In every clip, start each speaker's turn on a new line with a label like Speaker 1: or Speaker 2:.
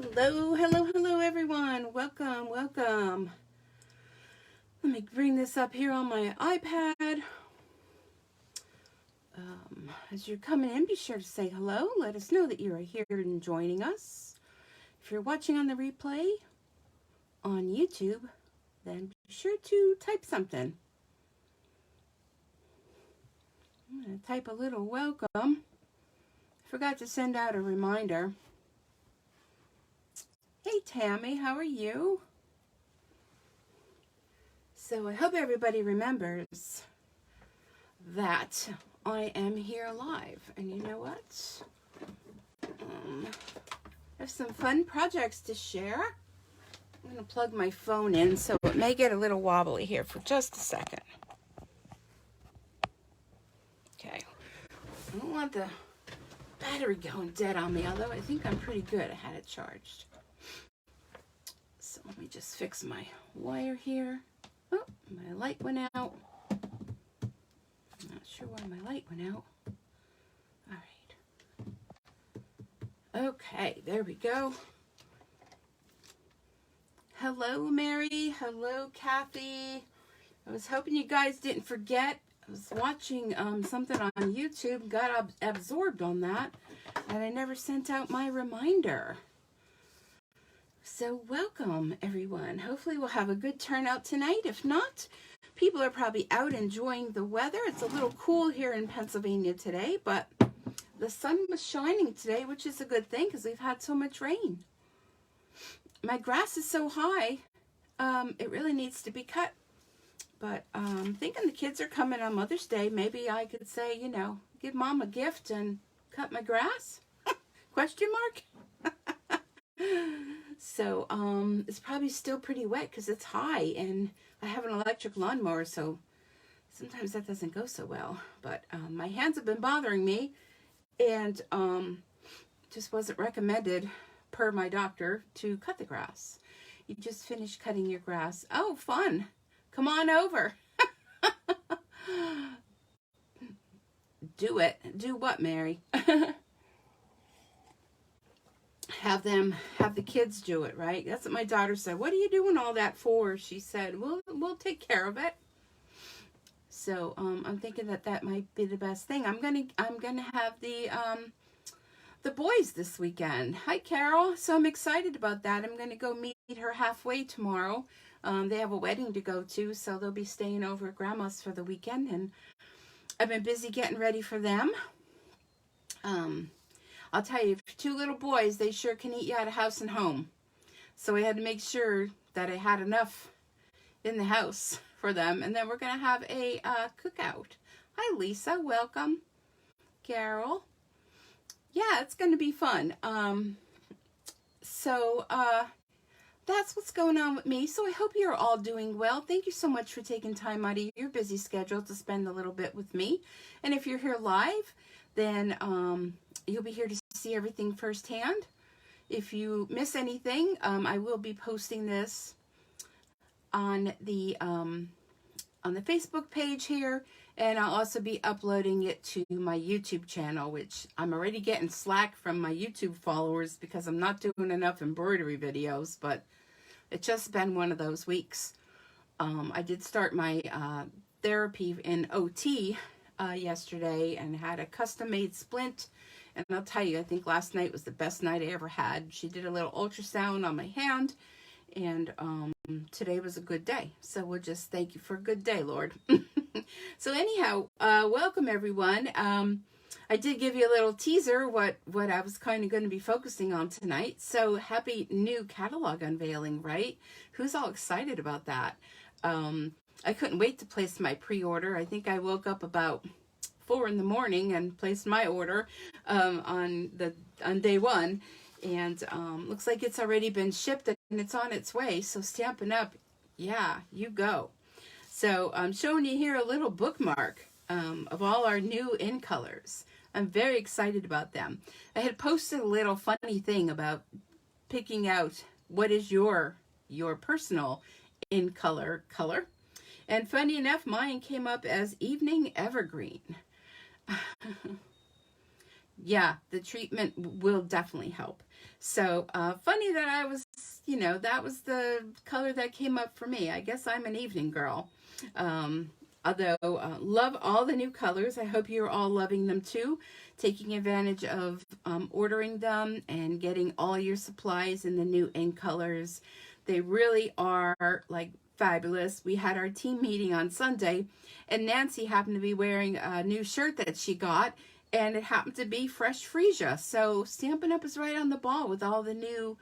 Speaker 1: Hello, hello, hello, everyone. Welcome, welcome. Let me bring this up here on my iPad. As you're coming in, be sure to say hello. Let us know that you are here and joining us. If you're watching on the replay on YouTube, then be sure to type something. I'm going to type a little welcome. Forgot to send out a reminder. Hey Tammy, how are you? So I hope everybody remembers that I am here live. And you know what? I have some fun projects to share. I'm going to plug my phone in, so it may get a little wobbly here for just a second. Okay. I don't want the battery going dead on me, although I think I'm pretty good. I had it charged. So let me just fix my wire here. Oh, my light went out. I'm not sure why my light went out. All right. Okay, there we go. Hello, Mary. Hello, Kathy. I was hoping you guys didn't forget. I was watching something on YouTube, got absorbed on that, and I never sent out my reminder. So welcome, everyone. Hopefully we'll have a good turnout tonight. If not, people are probably out enjoying the weather. It's a little cool here in Pennsylvania today, but the sun was shining today, which is a good thing because we've had so much rain. My grass is so high, it really needs to be cut. But I'm thinking the kids are coming on Mother's Day. Maybe I could say, you know, give Mom a gift and cut my grass? Question mark? So it's probably still pretty wet because it's high and I have an electric lawnmower, so sometimes that doesn't go so well. But my hands have been bothering me, and just wasn't recommended per my doctor to cut the grass. You just finished cutting your grass. Oh, fun. Come on over. Do it. Do what, Mary? Have the kids do it, right? That's what my daughter said. What are you doing all that for? She said, we'll take care of it. So I'm thinking that might be the best thing. I'm gonna have the boys this weekend. Hi, Carol. So I'm excited about that. I'm gonna go meet her halfway tomorrow. They have a wedding to go to, so they'll be staying over at Grandma's for the weekend, and I've been busy getting ready for them. I'll tell you, for two little boys, they sure can eat you out of house and home. So I had to make sure that I had enough in the house for them. And then we're going to have a cookout. Hi, Lisa. Welcome. Carol. Yeah, it's going to be fun. So that's what's going on with me. So I hope you're all doing well. Thank you so much for taking time out of your busy schedule to spend a little bit with me. And if you're here live, then you'll be here to see everything firsthand. If you miss anything, I will be posting this on the Facebook page here, and I'll also be uploading it to my YouTube channel, which I'm already getting slack from my YouTube followers because I'm not doing enough embroidery videos, but it's just been one of those weeks. I did start my therapy in OT yesterday and had a custom-made splint, and I'll tell you, I think last night was the best night I ever had. She did a little ultrasound on my hand, and today was a good day. So we'll just thank you for a good day, Lord. So anyhow, welcome everyone. I did give you a little teaser what I was kind of going to be focusing on tonight. So happy new catalog unveiling, right? Who's all excited about that? I couldn't wait to place my pre-order. I think I woke up about 4 in the morning and placed my order on day one, and looks like it's already been shipped and it's on its way. So Stampin' Up, yeah, you go. So I'm showing you here a little bookmark of all our new in colors. I'm very excited about them. I had posted a little funny thing about picking out what is your personal in color. And funny enough, mine came up as Evening Evergreen. Yeah, the treatment will definitely help. So funny that I was, that was the color that came up for me. I guess I'm an evening girl. Um, Although, love all the new colors. I hope you're all loving them too, taking advantage of ordering them and getting all your supplies in the new ink colors. They really are like fabulous. We had our team meeting on Sunday, and Nancy happened to be wearing a new shirt that she got, and it happened to be Fresh Freesia. So Stampin' Up! Is right on the ball with all the new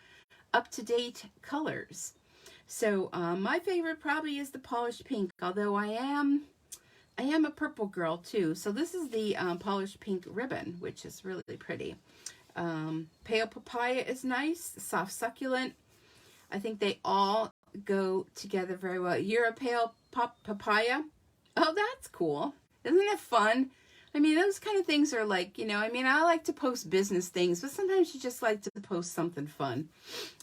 Speaker 1: up-to-date colors. So my favorite probably is the polished pink, although I am a purple girl too. So this is the polished pink ribbon, which is really pretty. Pale papaya is nice, soft succulent. I think they all go together very well. You're a pale papaya. Oh, that's cool. Isn't it fun? I mean, those kind of things are like, I like to post business things, but sometimes you just like to post something fun.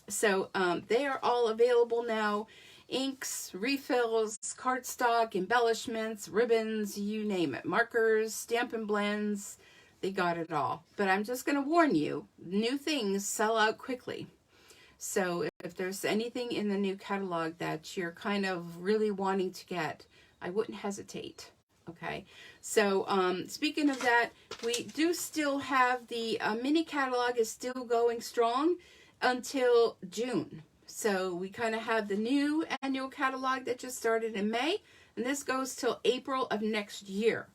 Speaker 1: So they are all available now. Inks, refills, cardstock, embellishments, ribbons, you name it. Markers, Stampin' blends, they got it all. But I'm just going to warn you, new things sell out quickly. So if there's anything in the new catalog that you're kind of really wanting to get, I wouldn't hesitate. Okay, so speaking of that, we do still have the mini catalog is still going strong until June. So we kind of have the new annual catalog that just started in May, and this goes till April of next year.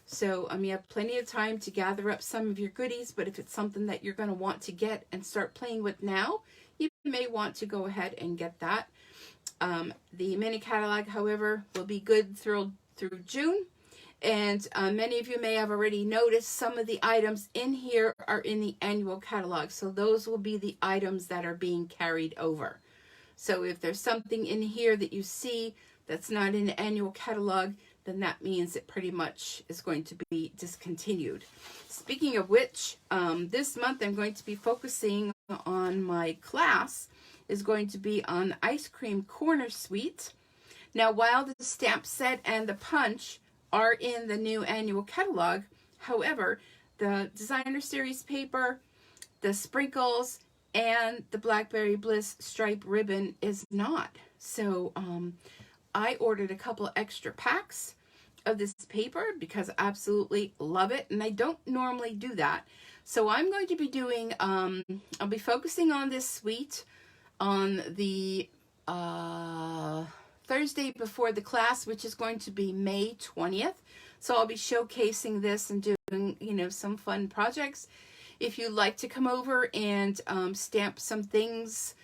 Speaker 1: So you have plenty of time to gather up some of your goodies, but if it's something that you're going to want to get and start playing with now, you may want to go ahead and get that. The mini catalog, however, will be good through June. And many of you may have already noticed some of the items in here are in the annual catalog. So those will be the items that are being carried over. So if there's something in here that you see that's not in the annual catalog, then that means it pretty much is going to be discontinued. Speaking of which, this month I'm going to be focusing on my class is going to be on Ice Cream Corner Suite. Now, while the stamp set and the punch are in the new annual catalog, however, the Designer Series paper, the sprinkles, and the Blackberry Bliss stripe ribbon is not. So I ordered a couple extra packs of this paper because I absolutely love it, and I don't normally do that. So I'm going to be doing, I'll be focusing on this suite on the Thursday before the class, which is going to be May 20th. So I'll be showcasing this and doing, some fun projects. If you'd like to come over and stamp some things,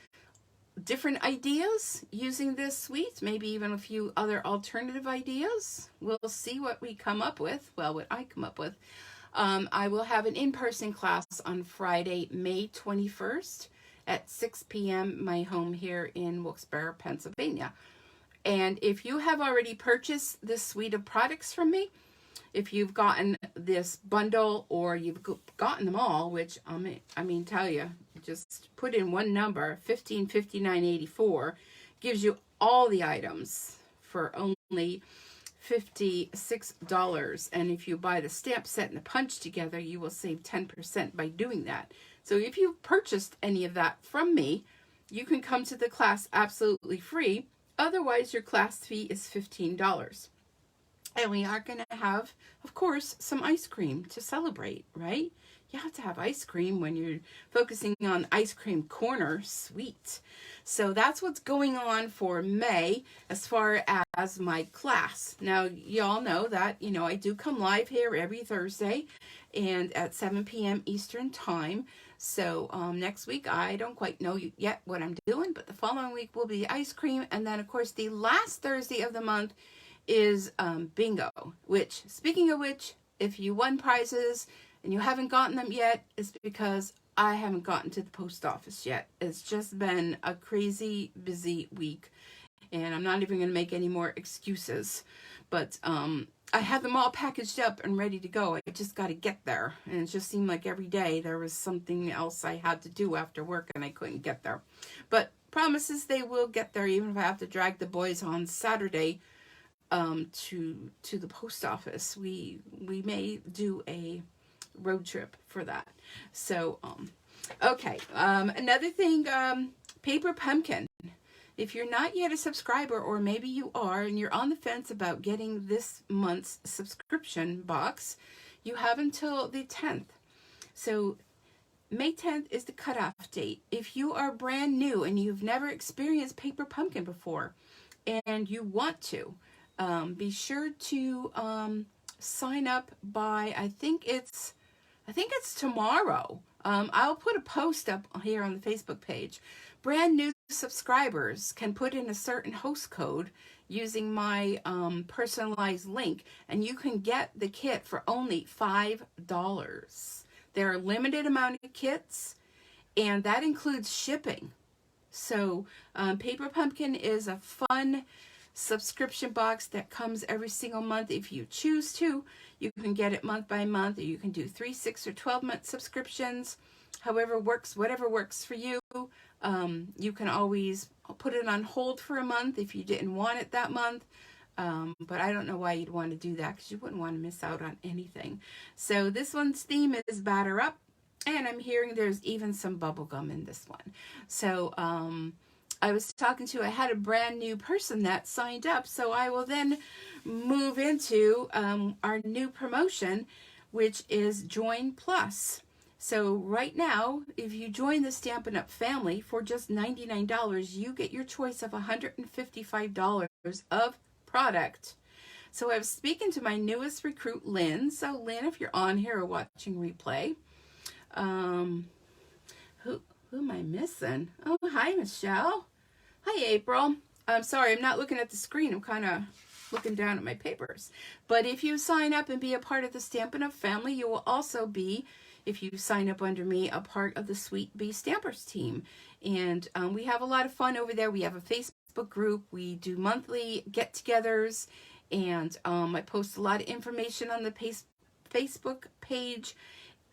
Speaker 1: different ideas using this suite, maybe even a few other alternative ideas, we'll see what we come up with. Well, what I come up with. I will have an in-person class on Friday, May 21st at 6 p.m. my home here in Wilkes-Barre, Pennsylvania. And if you have already purchased this suite of products from me, if you've gotten this bundle or you've gotten them all, which tell you, just put in one number, $1559.84, gives you all the items for only $56. And if you buy the stamp set and the punch together, you will save 10% by doing that. So if you've purchased any of that from me, you can come to the class absolutely free. Otherwise, your class fee is $15. And we are going to have, of course, some ice cream to celebrate, right? You have to have ice cream when you're focusing on Ice Cream Corner Suite. So that's what's going on for May as far as my class. Now, y'all know that, I do come live here every Thursday and at 7 p.m. Eastern Time. So next week, I don't quite know yet what I'm doing, but the following week will be ice cream. And then, of course, the last Thursday of the month is bingo, which, speaking of which, if you won prizes and you haven't gotten them yet, it's because I haven't gotten to the post office yet. It's just been a crazy busy week, and I'm not even going to make any more excuses. But I had them all packaged up and ready to go. I just got to get there. And it just seemed like every day there was something else I had to do after work and I couldn't get there. But promises they will get there, even if I have to drag the boys on Saturday to the post office. We may do a road trip for that. So, okay. Another thing, Paper Pumpkin. If you're not yet a subscriber, or maybe you are and you're on the fence about getting this month's subscription box, you have until the 10th. So May 10th is the cutoff date. If you are brand new and you've never experienced Paper Pumpkin before and you want to, be sure to sign up by, I think it's tomorrow. I'll put a post up here on the Facebook page. Brand new subscribers can put in a certain host code using my personalized link, and you can get the kit for only $5. There are a limited amount of kits, and that includes shipping. So Paper Pumpkin is a fun subscription box that comes every single month. If you choose to, you can get it month by month, or you can do 3, 6, or 12-month subscriptions. However works, whatever works for you. You can always put it on hold for a month if you didn't want it that month. But I don't know why you'd want to do that, because you wouldn't want to miss out on anything. So this one's theme is Batter Up, and I'm hearing there's even some bubble gum in this one. So I was talking to, I had a brand new person that signed up, so I will then move into our new promotion, which is Join Plus. So right now, if you join the Stampin' Up! Family for just $99, you get your choice of $155 of product. So I was speaking to my newest recruit, Lynn. So Lynn, if you're on here or watching replay, who am I missing? Oh, hi, Michelle. Hi, April. I'm sorry, I'm not looking at the screen. I'm kind of looking down at my papers. But if you sign up and be a part of the Stampin' Up! Family, you will also be, if you sign up under me, a part of the Sweet Bee Stampers team. And we have a lot of fun over there. We have a Facebook group. We do monthly get-togethers. And I post a lot of information on the Facebook page.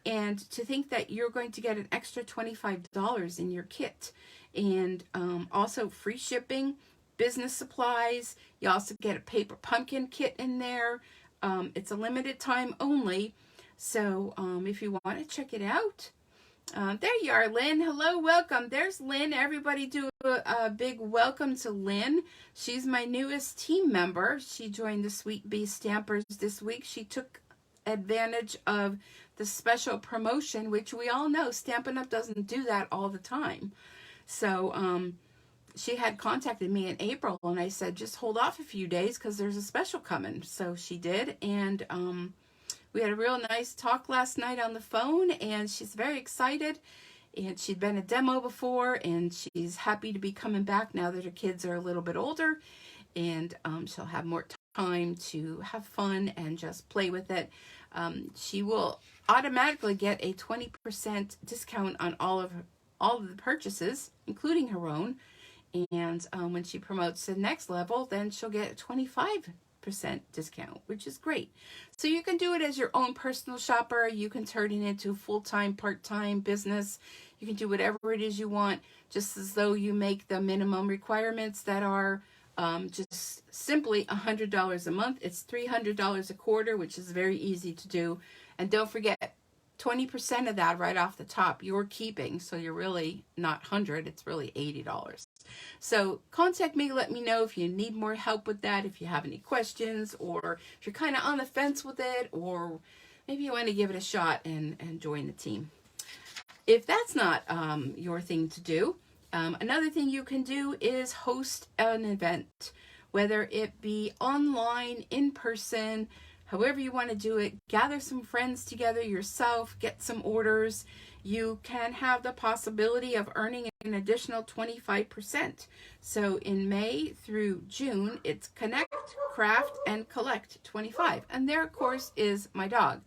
Speaker 1: And to think that you're going to get an extra $25 in your kit. And also free shipping, business supplies. You also get a Paper Pumpkin kit in there. It's a limited time only. So if you want to check it out, there you are, Lynn. Hello, welcome. There's Lynn. Everybody do a big welcome to Lynn. She's my newest team member. She joined the Sweet Bee Stampers this week. She took advantage of the special promotion, which we all know Stampin' Up! Doesn't do that all the time. So she had contacted me in April, and I said, just hold off a few days because there's a special coming. So she did, and we had a real nice talk last night on the phone, and she's very excited. And she'd been a demo before, and she's happy to be coming back now that her kids are a little bit older, and she'll have more time to have fun and just play with it. She will automatically get a 20% discount on all of the purchases, including her own. And when she promotes to the next level, then she'll get a 25% discount, which is great. So you can do it as your own personal shopper. You can turn it into a full-time, part-time business. You can do whatever it is you want, just as though you make the minimum requirements that are just simply $100 a month. It's $300 a quarter, which is very easy to do. And don't forget, 20% of that right off the top you're keeping, so you're really not $100, it's really $80. So contact me, let me know if you need more help with that, if you have any questions, or if you're kind of on the fence with it, or maybe you want to give it a shot and join the team. If that's not your thing to do, another thing you can do is host an event, whether it be online, in person, however you want to do it. Gather some friends together yourself, get some orders. You can have the possibility of earning an additional 25%. So in May through June, it's Connect, Craft, and Collect 25. And there, of course, is my dog.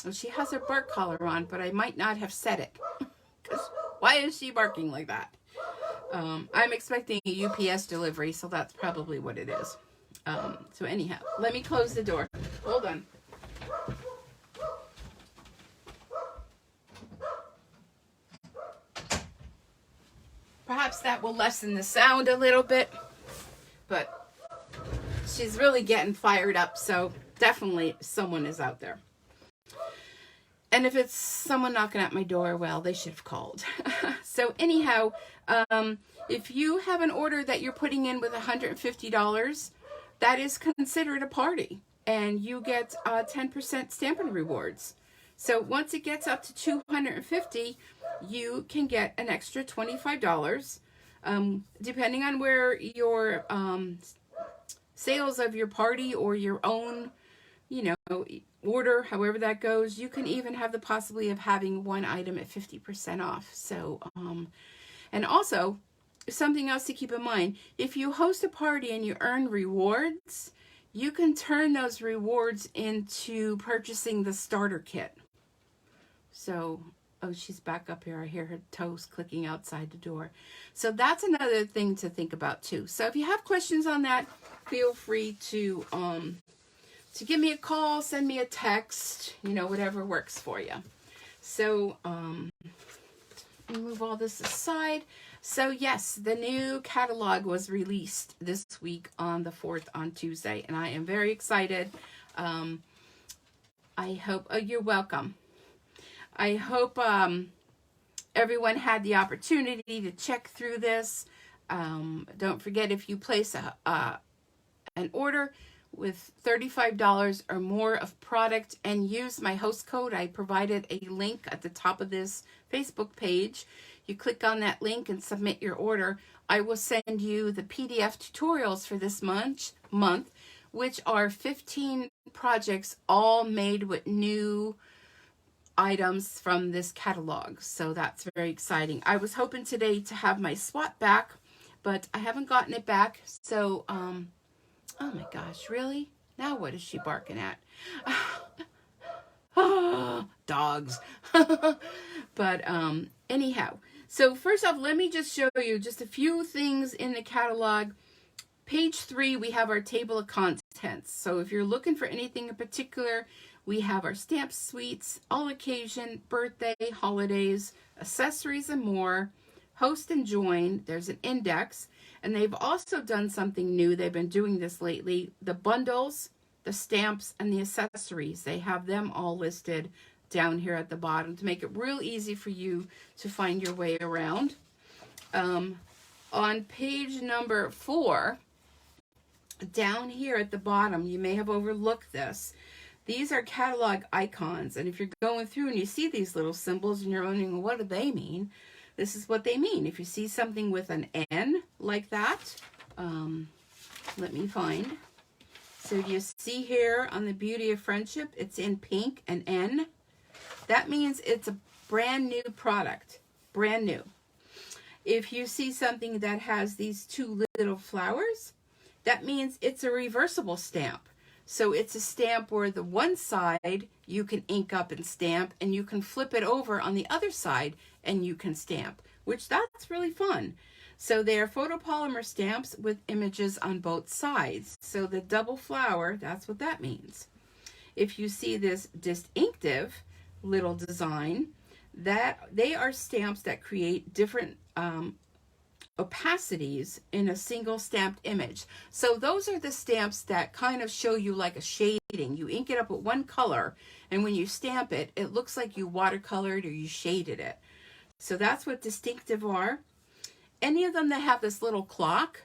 Speaker 1: Well, she has her bark collar on, but I might not have said it. Because why is she barking like that? I'm expecting a UPS delivery, so that's probably what it is. So anyhow, let me close the door. Hold on. Perhaps that will lessen the sound a little bit, but she's really getting fired up, so definitely someone is out there. And if it's someone knocking at my door, well, they should have called. So anyhow, if you have an order that you're putting in with $150, that is considered a party, and you get 10% Stampin' rewards. So once it gets up to $250, you can get an extra $25, depending on where your sales of your party or your own, order, however that goes. You can even have the possibility of having one item at 50% off. So, and also, something else to keep in mind, if you host a party and you earn rewards, you can turn those rewards into purchasing the starter kit. So, oh, she's back up here. I hear her toes clicking outside the door. So that's another thing to think about too. So if you have questions on that, feel free to give me a call, send me a text, whatever works for you. So, move all this aside. So yes, the new catalog was released this week on the 4th on Tuesday, and I am very excited. I hope, you're welcome. I hope everyone had the opportunity to check through this. Don't forget, if you place an order with $35 or more of product and use my host code, I provided a link at the top of this Facebook page. You click on that link and submit your order. I will send you the PDF tutorials for this month, which are 15 projects all made with new items from this catalog. So that's very exciting. I was hoping today to have my SWAT back, but I haven't gotten it back. So, oh my gosh, really? Now what is she barking at? Dogs. But anyhow, so first off, let me just show you just a few things in the catalog. Page 3, we have our table of contents. So if you're looking for anything in particular, we have our stamp suites, all occasion, birthday, holidays, accessories and more, host and join. There's an index. And they've also done something new. They've been doing this lately. The bundles, the stamps, and the accessories. They have them all listed down here at the bottom to make it real easy for you to find your way around. On page number 4, down here at the bottom, you may have overlooked this. These are catalog icons. And if you're going through and you see these little symbols and you're wondering, well, what do they mean? This is what they mean. If you see something with an N like that, let me find. So you see here on the Beauty of Friendship, it's in pink, an N. That means it's a brand new product, brand new. If you see something that has these two little flowers, that means it's a reversible stamp. So it's a stamp where the one side you can ink up and stamp, and you can flip it over on the other side and you can stamp, which that's really fun. So they are photopolymer stamps with images on both sides. So the double flower, that's what that means. If you see this distinctive little design, that they are stamps that create different opacities in a single stamped image. So those are the stamps that kind of show you like a shading. You ink it up with one color, and when you stamp it, it looks like you watercolored or you shaded it. So that's what distinctive are. Any of them that have this little clock,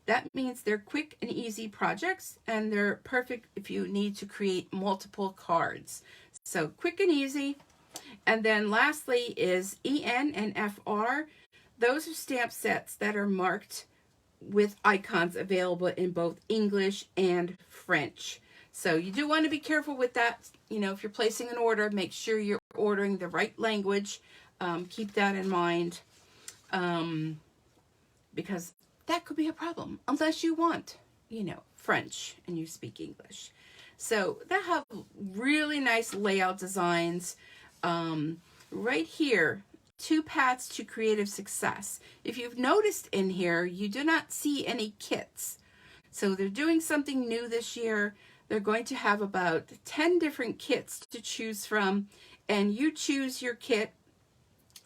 Speaker 1: that means they're quick and easy projects, and they're perfect if you need to create multiple cards. So quick and easy. And then lastly is EN and FR. Those are stamp sets that are marked with icons available in both English and French. So you do want to be careful with that. If you're placing an order, make sure you're ordering the right language. Keep that in mind, because that could be a problem unless you want, French and you speak English. So they have really nice layout designs. Right here, 2 paths to creative success. If you've noticed in here, you do not see any kits. So they're doing something new this year. They're going to have about 10 different kits to choose from, and you choose your kit.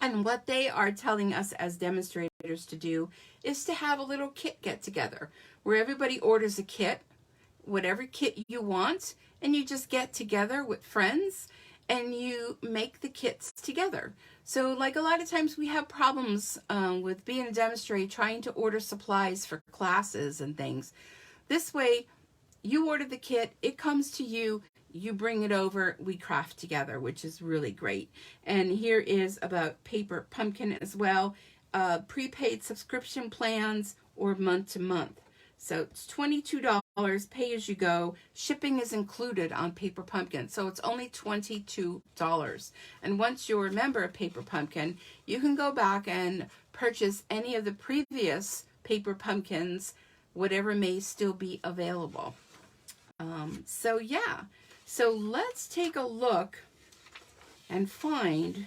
Speaker 1: And what they are telling us as demonstrators to do is to have a little kit get together where everybody orders a kit, whatever kit you want, and you just get together with friends and you make the kits together. So like a lot of times we have problems with being a demonstrator, trying to order supplies for classes and things. This way, you order the kit, it comes to you, you bring it over, we craft together, which is really great. And here is about Paper Pumpkin as well. Prepaid subscription plans or month to month. So it's $22, pay as you go. Shipping is included on Paper Pumpkin, so it's only $22. And once you're a member of Paper Pumpkin, you can go back and purchase any of the previous Paper Pumpkins, whatever may still be available. So yeah, so let's take a look and find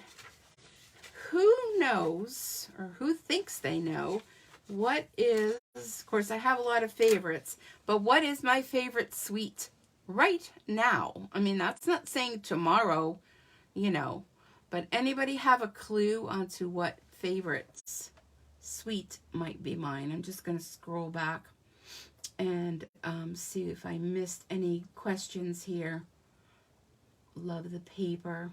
Speaker 1: who knows or who thinks they know what is, of course I have a lot of favorites, but what is my favorite sweet right now? I mean, that's not saying tomorrow, you know, but anybody have a clue onto what favorites sweet might be mine? I'm just going to scroll back and see if I missed any questions here. Love the paper.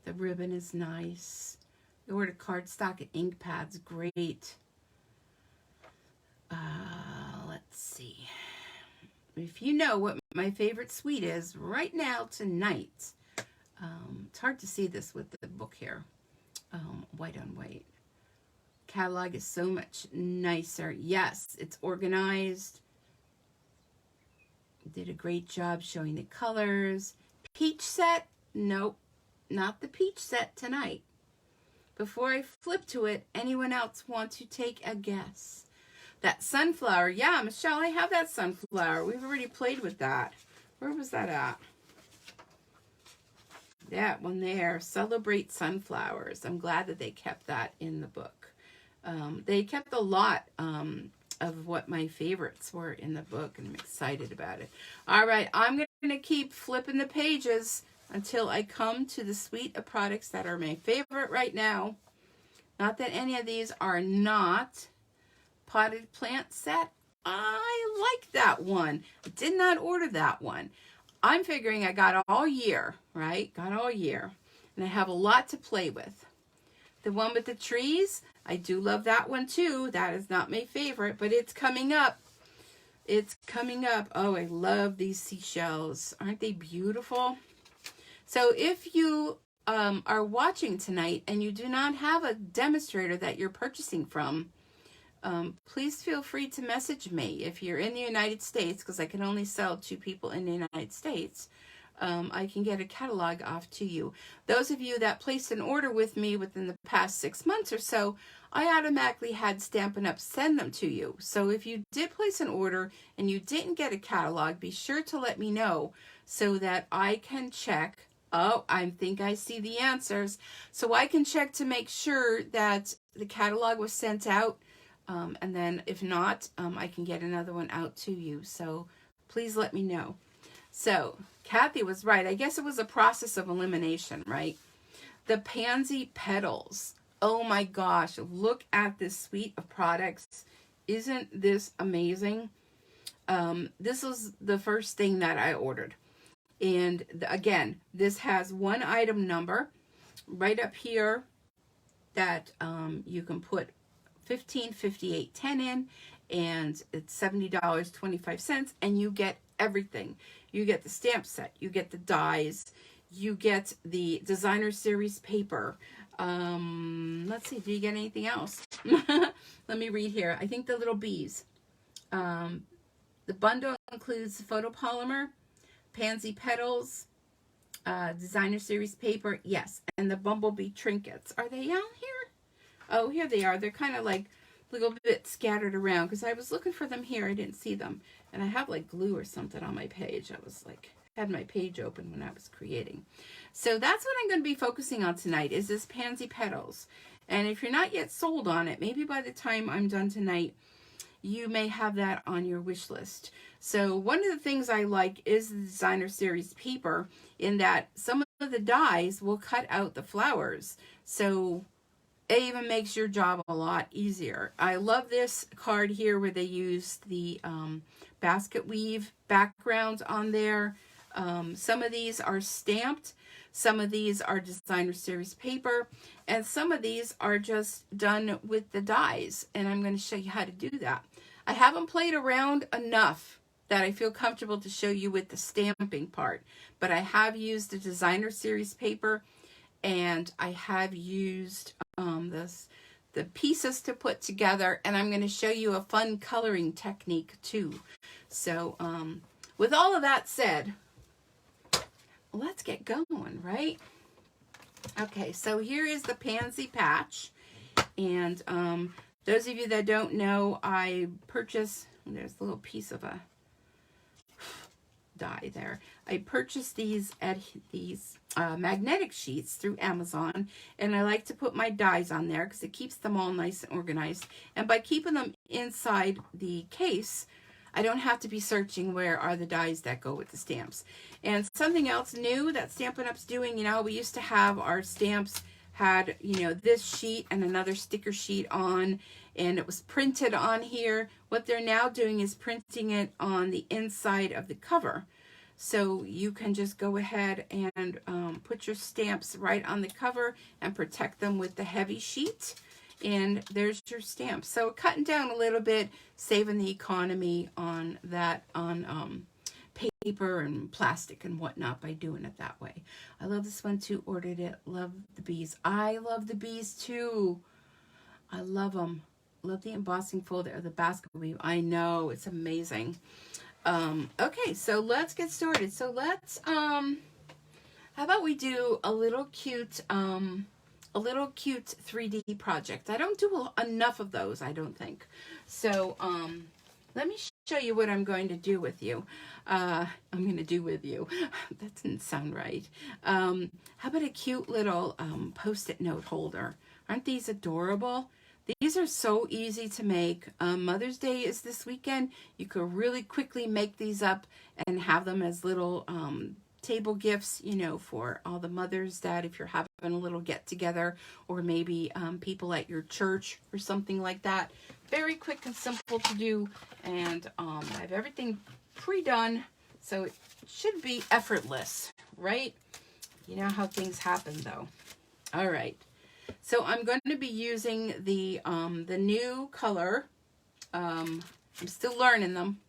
Speaker 1: The ribbon is nice. I ordered cardstock and ink pads. Great. Let's see. If you know what my favorite sweet is right now tonight. It's hard to see this with the book here. White on white. Catalog is so much nicer. Yes, it's organized. Did a great job showing the colors. Peach set? Nope, not the peach set tonight. Before I flip to it, anyone else want to take a guess? That sunflower. Yeah, Michelle, I have that sunflower. We've already played with that. Where was that at? That one there. Celebrate sunflowers. I'm glad that they kept that in the book. They kept a lot of what my favorites were in the book, and I'm excited about it. All right, I'm going to keep flipping the pages until I come to the suite of products that are my favorite right now. Not that any of these are not. Potted plant set. I like that one. I did not order that one. I'm figuring I got all year, right? Got all year. And I have a lot to play with. The one with the trees, I do love that one too. That is not my favorite, but it's coming up. It's coming up. Oh, I love these seashells. Aren't they beautiful? So if you are watching tonight and you do not have a demonstrator that you're purchasing from, please feel free to message me. If you're in the United States, because I can only sell to people in the United States, I can get a catalog off to you. Those of you that placed an order with me within the past 6 months or so, I automatically had Stampin' Up! Send them to you. So if you did place an order and you didn't get a catalog, be sure to let me know so that I can check. Oh, I think I see the answers. So I can check to make sure that the catalog was sent out. And then if not, I can get another one out to you. So please let me know. So Kathy was right. I guess it was a process of elimination, right? The Pansy petals. Oh my gosh, look at this suite of products. Isn't this amazing? This was the first thing that I ordered. And again, this has one item number right up here that you can put 15, 58, 10 in, and it's $70.25, and you get everything. You get the stamp set, you get the dies, you get the designer series paper. Let's see, do you get anything else? Let me read here. I think the little bees. The bundle includes photopolymer, pansy petals, designer series paper, yes, and the bumblebee trinkets. Are they out here? Oh, here they are. They're kind of like a little bit scattered around because I was looking for them here. I didn't see them. And I have like glue or something on my page. I was like, had my page open when I was creating. So that's what I'm going to be focusing on tonight is this pansy petals. And if you're not yet sold on it, maybe by the time I'm done tonight, you may have that on your wish list. So one of the things I like is the designer series paper in that some of the dies will cut out the flowers. So it even makes your job a lot easier. I love this card here where they use the basket weave background on there. Some of these are stamped, some of these are designer series paper, and some of these are just done with the dies, and I'm going to show you how to do that. I haven't played around enough that I feel comfortable to show you with the stamping part, but I have used the designer series paper, and I have used the pieces to put together, and I'm going to show you a fun coloring technique too. So with all of that said, let's get going, right? Okay, so here is the Pansy patch, and those of you that don't know, I purchased, there's a little piece of a die there. I purchased these magnetic sheets through Amazon, and I like to put my dies on there because it keeps them all nice and organized. And by keeping them inside the case, I don't have to be searching where are the dies that go with the stamps. And something else new that Stampin' Up's doing, you know, we used to have our stamps had, you know, this sheet and another sticker sheet on, and it was printed on here. What they're now doing is printing it on the inside of the cover. So you can just go ahead and put your stamps right on the cover and protect them with the heavy sheet. And there's your stamp. So cutting down a little bit, saving the economy on that, on paper and plastic and whatnot by doing it that way. I love this one too. Ordered it. Love the bees. I love the bees too. I love them. Love the embossing folder of the basket weave. I know, it's amazing. Okay, so let's get started. So let's how about we do a little cute 3D project. I don't do enough of those, I don't think. So let me show you what I'm going to do with you. That didn't sound right. How about a cute little post-it note holder? Aren't these adorable? These are so easy to make. Mother's Day is this weekend. You could really quickly make these up and have them as little table gifts, you know, for all the mothers that if you're having a little get together, or maybe people at your church or something like that. Very quick and simple to do, and I have everything pre-done, so it should be effortless, right? You know how things happen though. All right, so I'm going to be using the new color. I'm still learning them.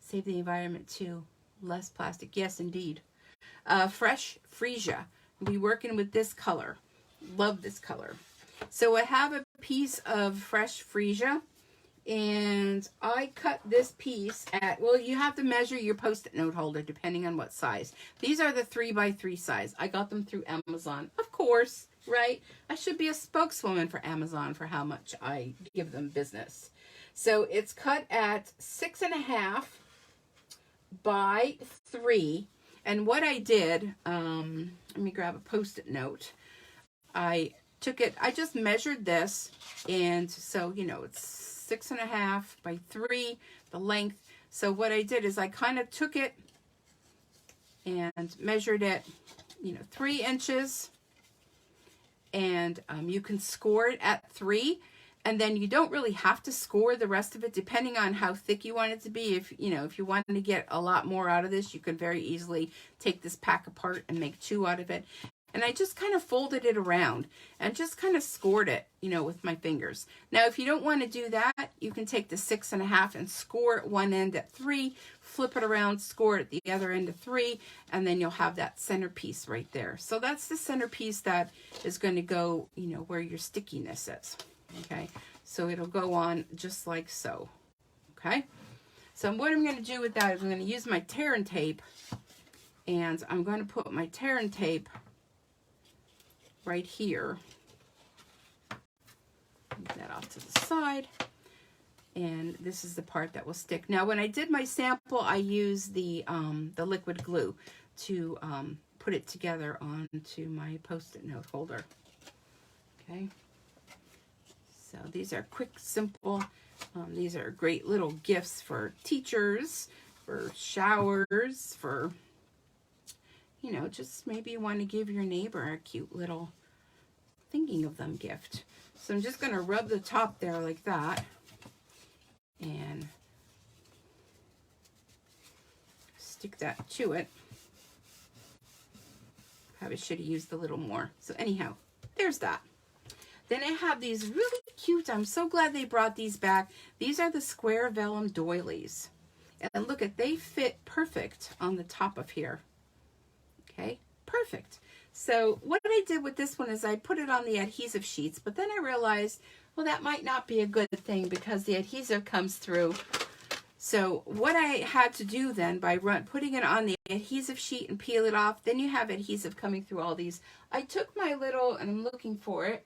Speaker 1: Save the environment too. Less plastic. Yes, indeed. Fresh Freesia. I'll be working with this color. Love this color. So I have a piece of Fresh Freesia, and I cut this piece at, well, you have to measure your post-it note holder depending on what size. These are the 3x3 size. I got them through Amazon, of course, right? I should be a spokeswoman for Amazon for how much I give them business. So it's cut at 6.5 by 3, and what I did, let me grab a post-it note. I just measured this, and so, you know, it's 6.5 by 3, the length. So what I did is I kind of took it and measured it, you know, 3 inches, and you can score it at 3. And then you don't really have to score the rest of it, depending on how thick you want it to be. If you want to get a lot more out of this, you could very easily take this pack apart and make 2 out of it. And I just kind of folded it around and just kind of scored it, you know, with my fingers. Now, if you don't want to do that, you can take the 6.5 and score at one end at 3, flip it around, score it at the other end of 3, and then you'll have that centerpiece right there. So that's the centerpiece that is going to go, you know, where your stickiness is. Okay, so it'll go on just like so. Okay, so what I'm going to do with that is I'm going to use my tear and tape, and I'm going to put my tear and tape right here. Move that off to the side, and this is the part that will stick. Now, when I did my sample, I used the liquid glue to put it together onto my post-it note holder. Okay. So these are quick, simple. These are great little gifts for teachers, for showers, for, you know, just maybe you want to give your neighbor a cute little thinking of them gift. So I'm just going to rub the top there like that and stick that to it. Probably should have used a little more. So anyhow, there's that. Then I have these really cute, I'm so glad they brought these back. These are the square vellum doilies. And look at, they fit perfect on the top of here. Okay, perfect. So what I did with this one is I put it on the adhesive sheets, but then I realized, well, that might not be a good thing because the adhesive comes through. So what I had to do then by putting it on the adhesive sheet and peel it off, then you have adhesive coming through all these. I took my little, and I'm looking for it.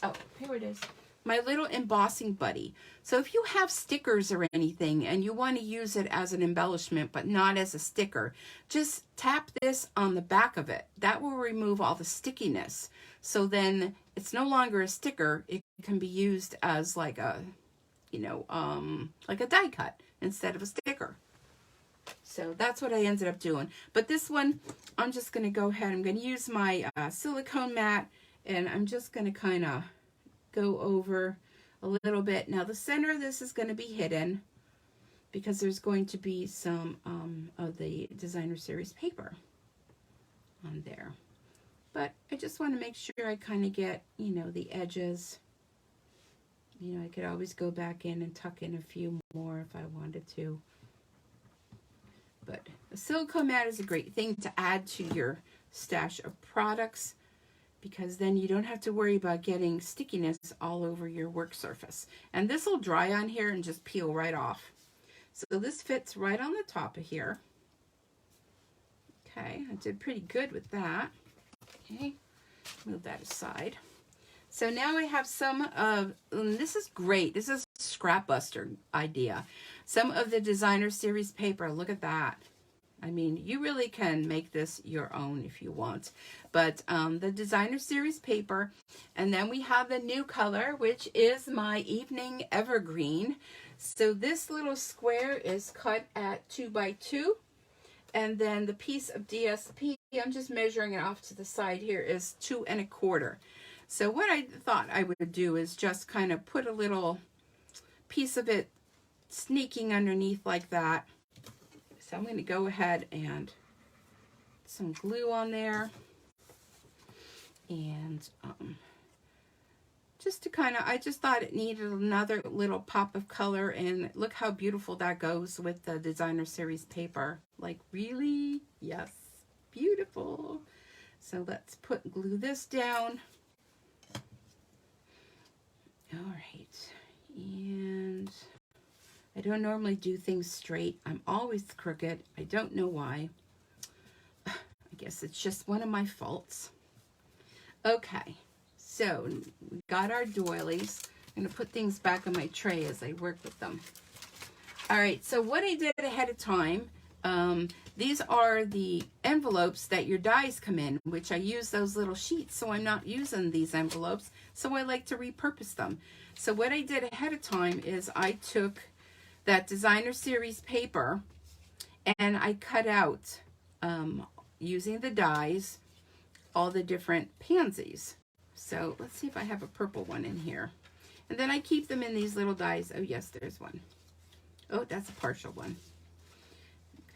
Speaker 1: Oh, here it is. My little embossing buddy. So if you have stickers or anything and you want to use it as an embellishment but not as a sticker, just tap this on the back of it. That will remove all the stickiness. So then it's no longer a sticker. It can be used as like a, you know, like a die cut instead of a sticker. So that's what I ended up doing. But this one, I'm just going to go ahead. I'm going to use my silicone mat, and I'm just going to kind of go over a little bit. Now the center of this is going to be hidden because there's going to be some of the designer series paper on there. But I just want to make sure I kind of get, you know, the edges. You know, I could always go back in and tuck in a few more if I wanted to. But a silicone mat is a great thing to add to your stash of products, because then you don't have to worry about getting stickiness all over your work surface. And this will dry on here and just peel right off. So this fits right on the top of here. Okay, I did pretty good with that. Okay, move that aside. So now I have some of, and this is great. This is a scrap buster idea. Some of the designer series paper. Look at that. I mean, you really can make this your own if you want. But the designer series paper, and then we have the new color, which is my evening evergreen. So this little square is cut at 2 by 2, and then the piece of DSP, I'm just measuring it off to the side here, is 2 1/4. So what I thought I would do is just kind of put a little piece of it sneaking underneath like that. So I'm going to go ahead and put some glue on there. And just to kind of, I just thought it needed another little pop of color. And look how beautiful that goes with the designer series paper. Like, really? Yes. Beautiful. So let's glue this down. All right. And I don't normally do things straight. I'm always crooked. I don't know why. I guess it's just one of my faults. Okay, so we got our doilies. I'm going to put things back on my tray as I work with them. All right, so what I did ahead of time, these are the envelopes that your dies come in, which I use those little sheets, so I'm not using these envelopes, so I like to repurpose them. So what I did ahead of time is I took that designer series paper and I cut out, using the dies, all the different pansies. So let's see if I have a purple one in here. And then I keep them in these little dies. Oh yes, there's one. Oh, that's a partial one.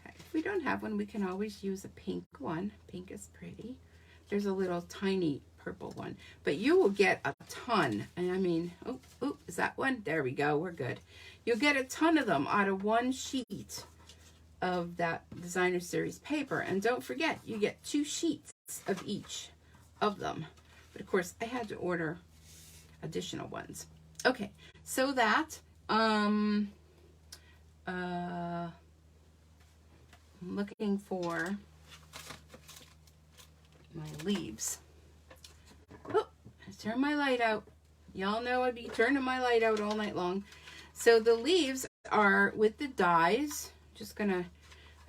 Speaker 1: Okay, if we don't have one, we can always use a pink one. Pink is pretty. There's a little tiny purple one, but you will get a ton. And I mean, oh, is that one? There we go, we're good. You'll get a ton of them out of one sheet of that designer series paper. And don't forget, you get 2 sheets of each of them. But of course, I had to order additional ones. Okay, so that, I'm looking for my leaves. Oh, I turned my light out. Y'all know I'd be turning my light out all night long. So the leaves are with the dies. Just gonna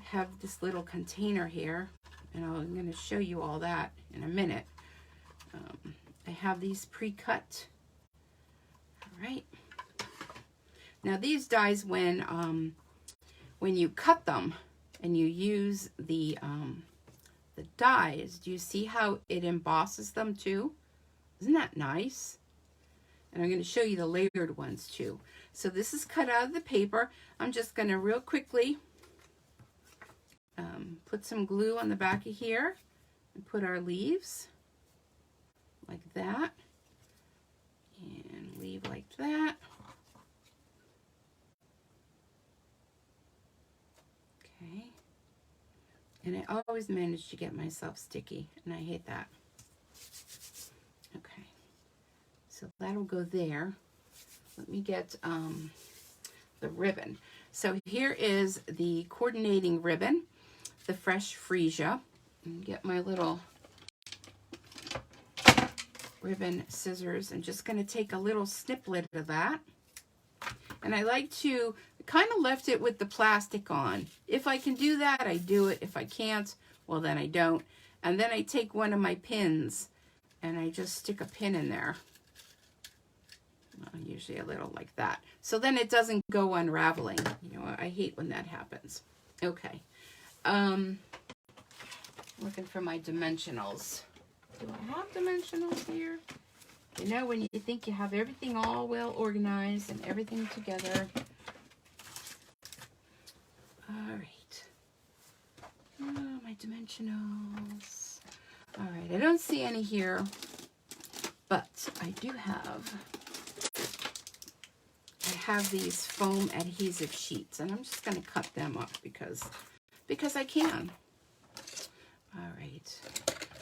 Speaker 1: have this little container here, and I'm gonna show you all that in a minute. I have these pre-cut. All right. Now these dies, when you cut them and you use the dies, do you see how it embosses them too? Isn't that nice? And I'm going to show you the layered ones too. So this is cut out of the paper. I'm just going to real quickly put some glue on the back of here and put our leaves like that, and leave like that. Okay. And I always manage to get myself sticky, and I hate that. Okay. So that'll go there. Let me get the ribbon. So here is the coordinating ribbon, the Fresh Freesia. And get my little ribbon scissors. I'm just going to take a little sniplet of that. And I like to kind of left it with the plastic on. If I can do that, I do it. If I can't, well, then I don't. And then I take one of my pins and I just stick a pin in there. Usually a little like that. So then it doesn't go unraveling. You know, I hate when that happens. Okay. Looking for my dimensionals. Do I have dimensionals here? You know, when you think you have everything all well organized and everything together. All right. Oh, my dimensionals. All right, I don't see any here, but I do have these foam adhesive sheets, and I'm just going to cut them up because I can. All right.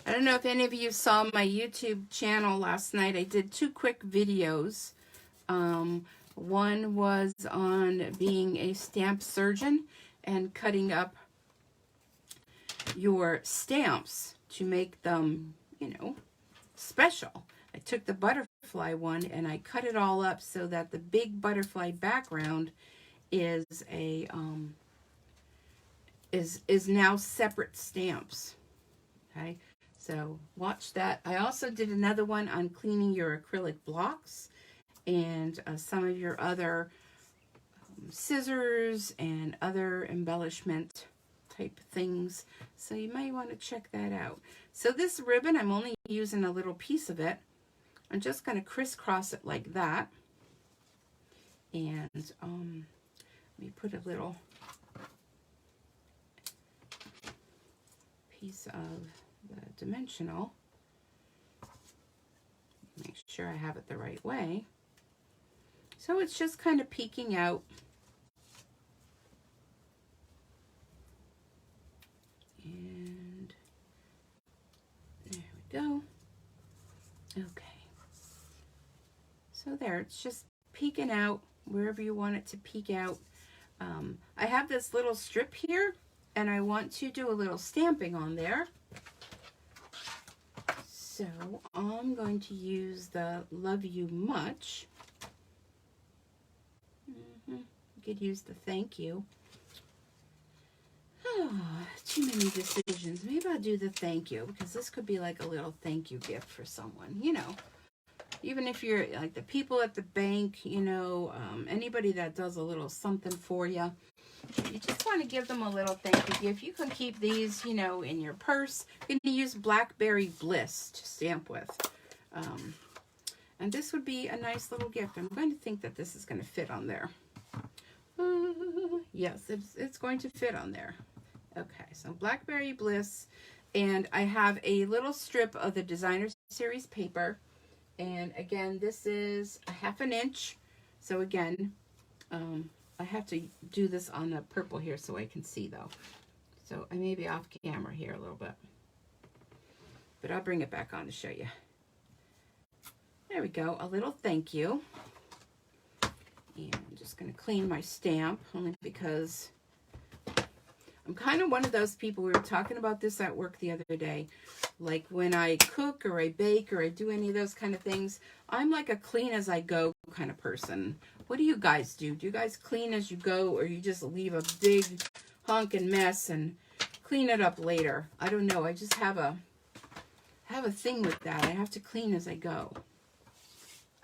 Speaker 1: I don't know if any of you saw my YouTube channel last night. I did 2 quick videos. One was on being a stamp surgeon and cutting up your stamps to make them, you know, special. I took the butterfly one and I cut it all up so that the big butterfly background is a is now separate stamps. Okay, so watch that. I also did another one on cleaning your acrylic blocks and some of your other scissors and other embellishment type things. So you might want to check that out. So this ribbon, I'm only using a little piece of it. I'm just going to crisscross it like that. And let me put a little piece of the dimensional. Make sure I have it the right way. So it's just kind of peeking out. And there we go. Okay. So there, it's just peeking out wherever you want it to peek out. I have this little strip here, and I want to do a little stamping on there. So I'm going to use the Love You Much. You could use the Thank You. Oh, too many decisions. Maybe I'll do the thank you, because this could be like a little thank you gift for someone, you know. Even if you're like the people at the bank, you know, anybody that does a little something for you, you just want to give them a little thank you gift. You can keep these, you know, in your purse. You can use Blackberry Bliss to stamp with. And this would be a nice little gift. I'm going to think that this is going to fit on there. Yes, it's going to fit on there. Okay, so Blackberry Bliss. And I have a little strip of the Designer Series paper. And again, this is a 1/2 inch. So again, I have to do this on the purple here so I can see though. So I may be off camera here a little bit. But I'll bring it back on to show you. There we go, a little thank you. And I'm just going to clean my stamp, only because I'm kind of one of those people, we were talking about this at work the other day, like when I cook or I bake or I do any of those kind of things, I'm like a clean as I go kind of person. What do you guys do? Do you guys clean as you go, or you just leave a big hunk and mess and clean it up later? I don't know. I just have a thing with that. I have to clean as I go.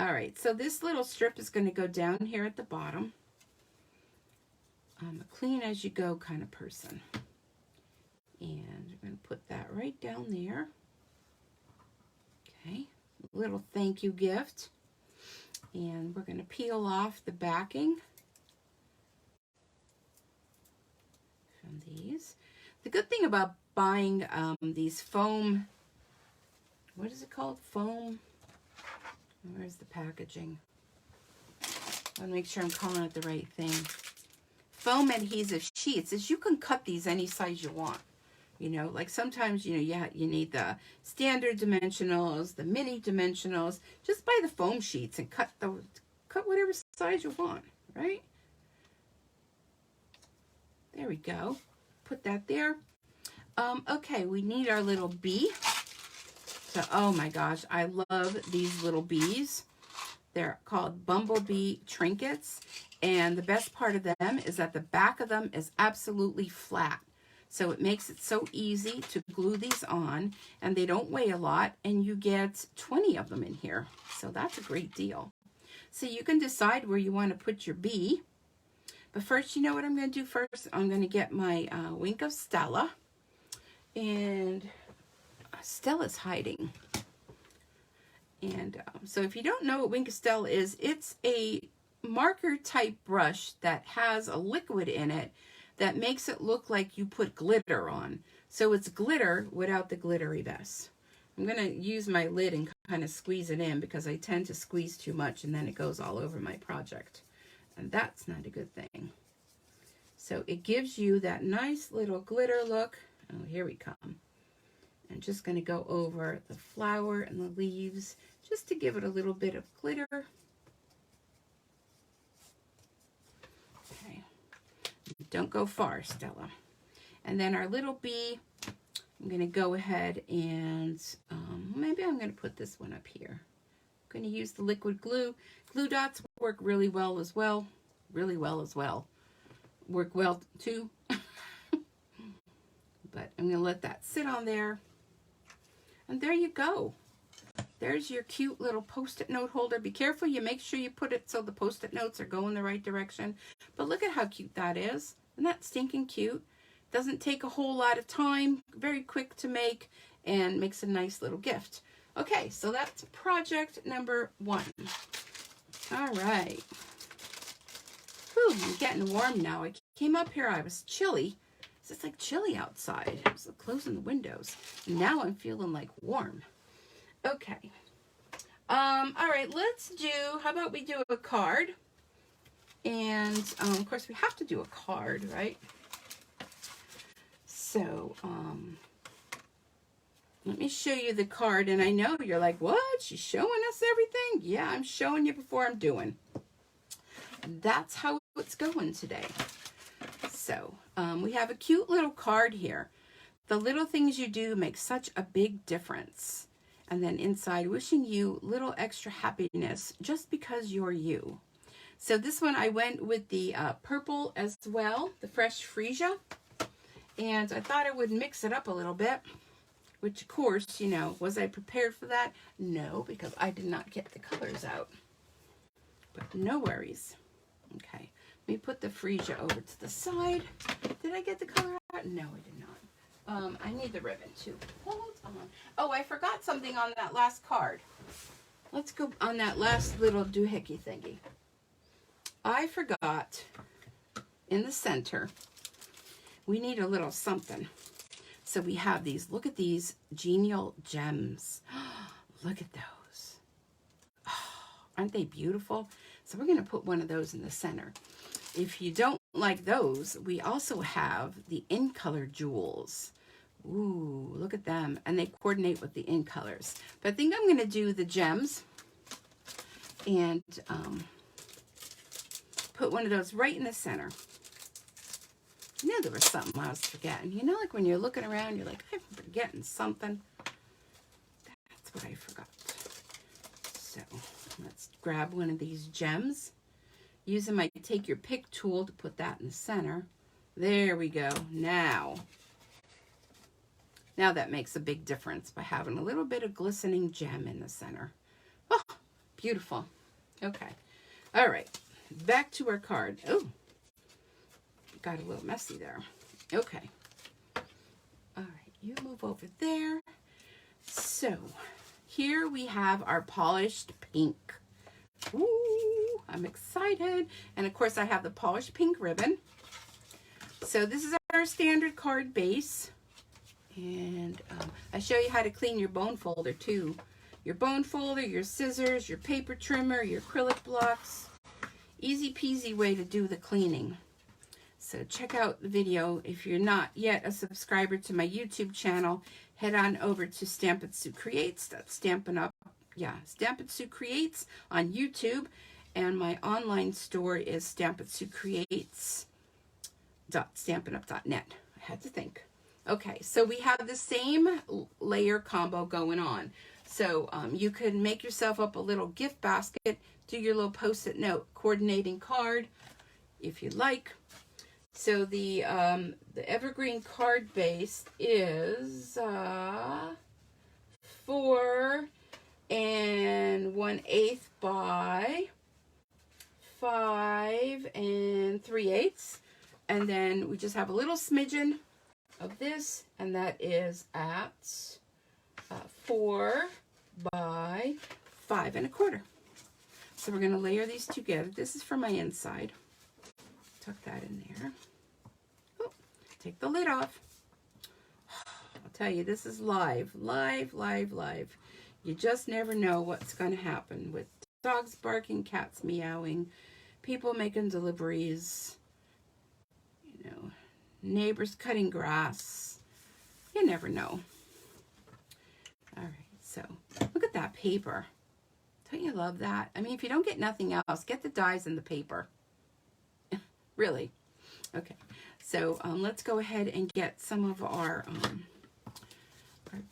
Speaker 1: All right, so this little strip is going to go down here at the bottom. I'm a clean as you go kind of person. And I'm going to put that right down there. Okay, a little thank you gift. And we're going to peel off the backing from these. The good thing about buying these foam, what is it called? Foam, where's the packaging? I want to make sure I'm calling it the right thing. Foam adhesive sheets is you can cut these any size you want. You know, like sometimes, you know, you need the standard dimensionals, the mini dimensionals. Just buy the foam sheets and cut whatever size you want, right? There we go. Put that there. Okay, we need our little bee. So, oh my gosh, I love these little bees. They're called bumblebee trinkets. And the best part of them is that the back of them is absolutely flat. So it makes it so easy to glue these on, and they don't weigh a lot, and you get 20 of them in here. So that's a great deal. So you can decide where you want to put your bee. But first, you know what I'm going to do first? I'm going to get my Wink of Stella. And Stella's hiding. And so if you don't know what Wink of Stella is, it's a marker type brush that has a liquid in it that makes it look like you put glitter on. So it's glitter without the glittery mess. I'm going to use my lid and kind of squeeze it in because I tend to squeeze too much and then it goes all over my project. And that's not a good thing. So it gives you that nice little glitter look. Oh, here we come. I'm just going to go over the flower and the leaves just to give it a little bit of glitter. Okay. Don't go far, Stella. And then our little bee, I'm going to go ahead and maybe I'm going to put this one up here. I'm going to use the liquid glue. Glue dots work really well as well. Really well as well. Work well too. But I'm going to let that sit on there. And there you go. There's your cute little Post-it note holder. Be careful, you make sure you put it so the Post-it notes are going the right direction. But look at how cute that is. Isn't that stinking cute? Doesn't take a whole lot of time. Very quick to make and makes a nice little gift. Okay, so that's project number 1. All right. Whew, I'm getting warm now. I came up here, I was chilly. It's like chilly outside. I was closing the windows. And now I'm feeling like warm. Okay. All right, let's do, how about we do a card? And of course we have to do a card, right? So, let me show you the card. And I know you're like, what? She's showing us everything? Yeah, I'm showing you before I'm doing. That's how it's going today. So, we have a cute little card here. The little things you do make such a big difference. And then inside, wishing you little extra happiness just because you're you. So this one, I went with the purple as well, the fresh freesia. And I thought I would mix it up a little bit. Which, of course, you know, was I prepared for that? No, because I did not get the colors out. But no worries. Okay. Let me put the freesia over to the side. Did I get the color out? No, I did not. I need the ribbon too. Hold on. Oh, I forgot something on that last card. Let's go on that last little doohickey thingy. I forgot in the center, we need a little something. So we have these, look at these genial gems. Look at those. Oh, aren't they beautiful? So we're going to put one of those in the center. If you don't like those, we also have the in color jewels. Ooh, look at them. And they coordinate with the in colors. But I think I'm going to do the gems and put one of those right in the center. I knew there was something I was forgetting. You know, like when you're looking around, you're like, I'm forgetting something. That's what I forgot. So let's grab one of these gems. Using my take your pick tool to put that in the center. There we go. Now that makes a big difference by having a little bit of glistening gem in the center. Oh, beautiful. Okay. All right. Back to our card. Oh, got a little messy there. Okay. All right. You move over there. So here we have our polished pink. Ooh, I'm excited. And of course I have the polished pink ribbon. So this is our standard card base. And I show you how to clean your bone folder too. Your bone folder, your scissors, your paper trimmer, your acrylic blocks. Easy peasy way to do the cleaning. So check out the video. If you're not yet a subscriber to my YouTube channel, head on over to StampinSueCreates. That's Stampin' Up. Yeah, StampinSueCreates on YouTube. And my online store is StampinSueCreates.stampinup.net. I had to think. Okay, so we have the same layer combo going on. So you can make yourself up a little gift basket, do your little post-it note coordinating card if you'd like. So the evergreen card base is 4 1/8 by 5 3/8, and then we just have a little smidgen of this, and that is at 4 by 5 1/4. So we're going to layer these together. This is for my inside. Tuck that in there. Oh, take the lid off. I'll tell you, this is live. You just never know what's going to happen with dogs barking, cats meowing, people making deliveries, you know, neighbors cutting grass. You never know. All right, so look at that paper. Don't you love that? I mean, if you don't get nothing else, get the dies in the paper. Really. Okay, so let's go ahead and get some of our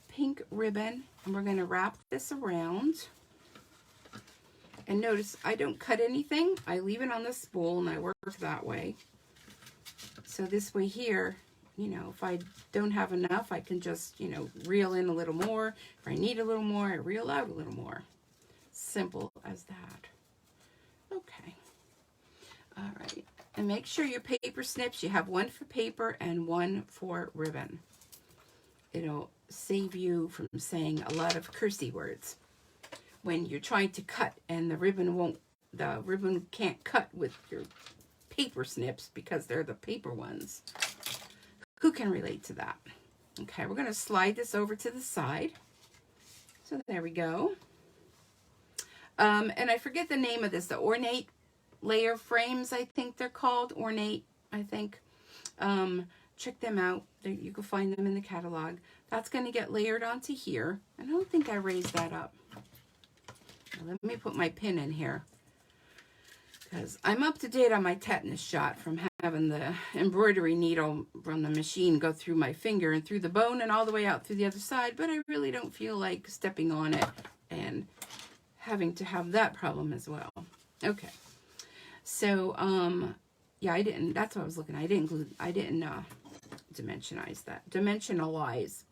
Speaker 1: pink ribbon, and we're going to wrap this around. And notice I don't cut anything. I leave it on the spool and I work that way. So this way here, you know, if I don't have enough, I can just, you know, reel in a little more. If I need a little more, I reel out a little more. Simple as that. Okay. All right. And make sure your paper snips, you have one for paper and one for ribbon. It'll save you from saying a lot of cursey words when you're trying to cut and the ribbon can't cut with your paper snips because they're the paper ones. Who can relate to that? Okay, we're going to slide this over to the side. So there we go. And I forget the name of this, the ornate layer frames, I think they're called. Ornate, I think. Check them out. You can find them in the catalog. That's going to get layered onto here. I don't think I raised that up. Now, let me put my pin in here, because I'm up to date on my tetanus shot from having the embroidery needle from the machine go through my finger and through the bone and all the way out through the other side, but I really don't feel like stepping on it and having to have that problem as well. Okay. So, yeah, that's what I was looking at. I didn't dimensionalize.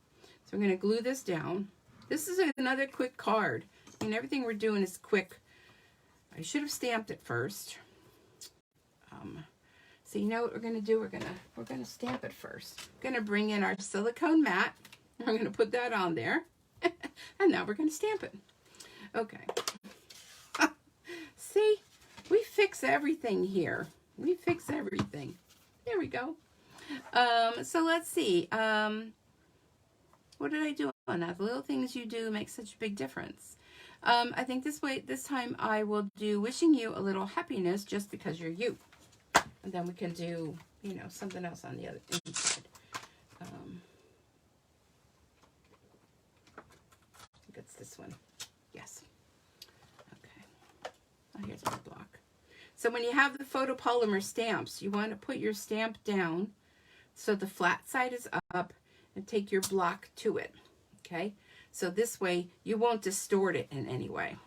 Speaker 1: So I'm going to glue this down. This is another quick card. I mean, everything we're doing is quick. I should have stamped it first. So you know what we're going to do? We're going to stamp it first. We're going to bring in our silicone mat. We're going to put that on there. And now we're going to stamp it. Okay. See? We fix everything here. We fix everything. There we go. So let's see. What did I do on that? The little things you do make such a big difference. I think this time I will do wishing you a little happiness just because you're you. And then we can do, you know, something else on the other inside. I think it's this one. Yes. Okay. Oh, here's my block. So when you have the photopolymer stamps, you want to put your stamp down so the flat side is up and take your block to it. Okay? So this way you won't distort it in any way.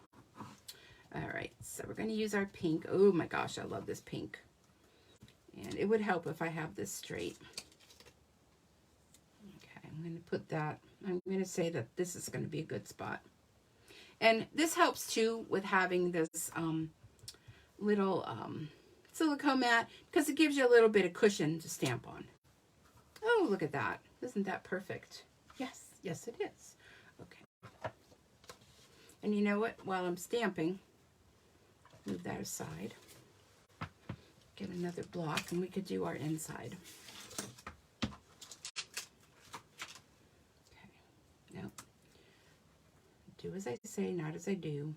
Speaker 1: All right, so we're going to use our pink. Oh my gosh, I love this pink. And it would help if I have this straight. Okay, I'm going to put that, I'm going to say that this is going to be a good spot. And this helps too with having this little silicone mat, because it gives you a little bit of cushion to stamp on. Oh, look at that. Isn't that perfect? Yes, yes it is. Okay. And you know what? While I'm stamping, move that aside. Get another block and we could do our inside. Do as I say, not as I do.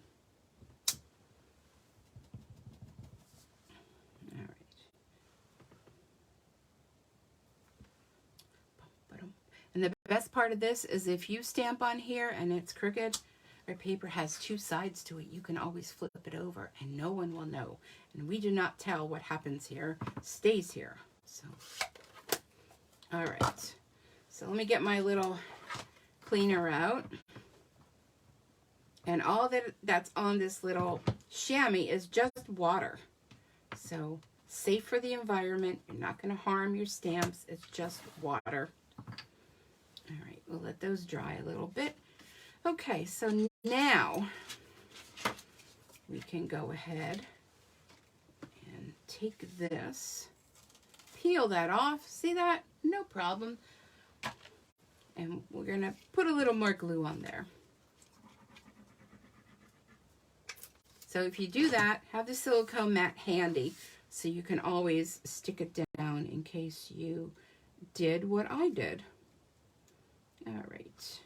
Speaker 1: All right. And the best part of this is if you stamp on here and it's crooked, our paper has two sides to it. You can always flip it over and no one will know. And we do not tell what happens here, stays here. So, all right. So let me get my little cleaner out. And all that's on this little chamois is just water. So safe for the environment. You're not going to harm your stamps. It's just water. All right, we'll let those dry a little bit. Okay, so now we can go ahead and take this, peel that off. See that? No problem. And we're going to put a little more glue on there. So if you do that, have the silicone mat handy so you can always stick it down in case you did what I did. All right.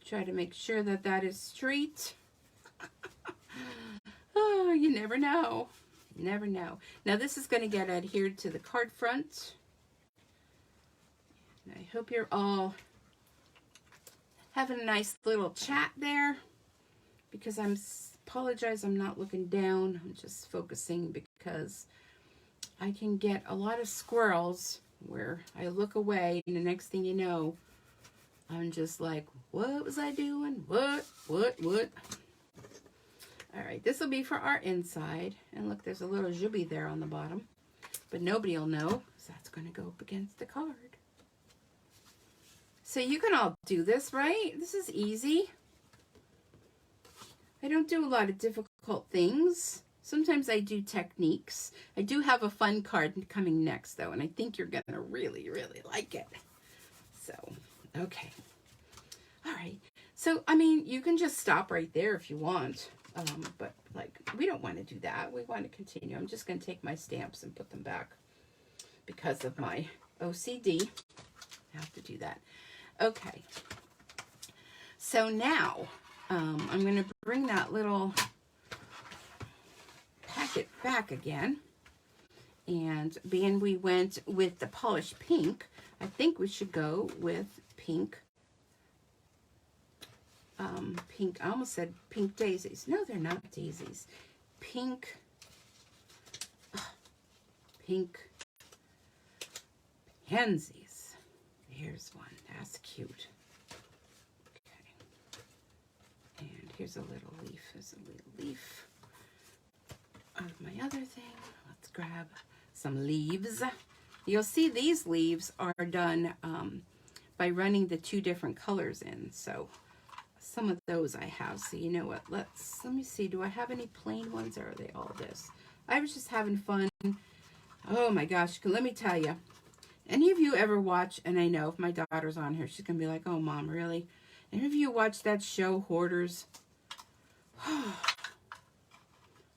Speaker 1: Try to make sure that that is straight. Oh, you never know. You never know. Now this is going to get adhered to the card front. And I hope you're all having a nice little chat there, because apologize, I'm not looking down. I'm just focusing because I can get a lot of squirrels where I look away and the next thing you know, I'm just like, what was I doing? What? All right, this will be for our inside. And look, there's a little zhubby there on the bottom. But nobody will know, so that's going to go up against the card. So you can all do this, right? This is easy. I don't do a lot of difficult things. Sometimes I do techniques. I do have a fun card coming next, though, and I think you're going to really, really like it. So, okay. All right. So, I mean, you can just stop right there if you want, but, like, we don't want to do that. We want to continue. I'm just going to take my stamps and put them back because of my OCD. I have to do that. Okay. So now, I'm going to bring that little packet back again. And being we went with the polished pink, I think we should go with pink. I almost said pink daisies. No, they're not daisies. Pink pansies. Here's one. That's cute. Okay. And here's a little leaf. There's a little leaf of my other thing. Let's grab some leaves. You'll see these leaves are done by running the two different colors in. So some of those I have. So you know what? Let me see. Do I have any plain ones or are they all this? I was just having fun. Oh my gosh. Let me tell you. Any of you ever watch, and I know if my daughter's on here, she's going to be like, oh, Mom, really? Any of you watch that show, Hoarders?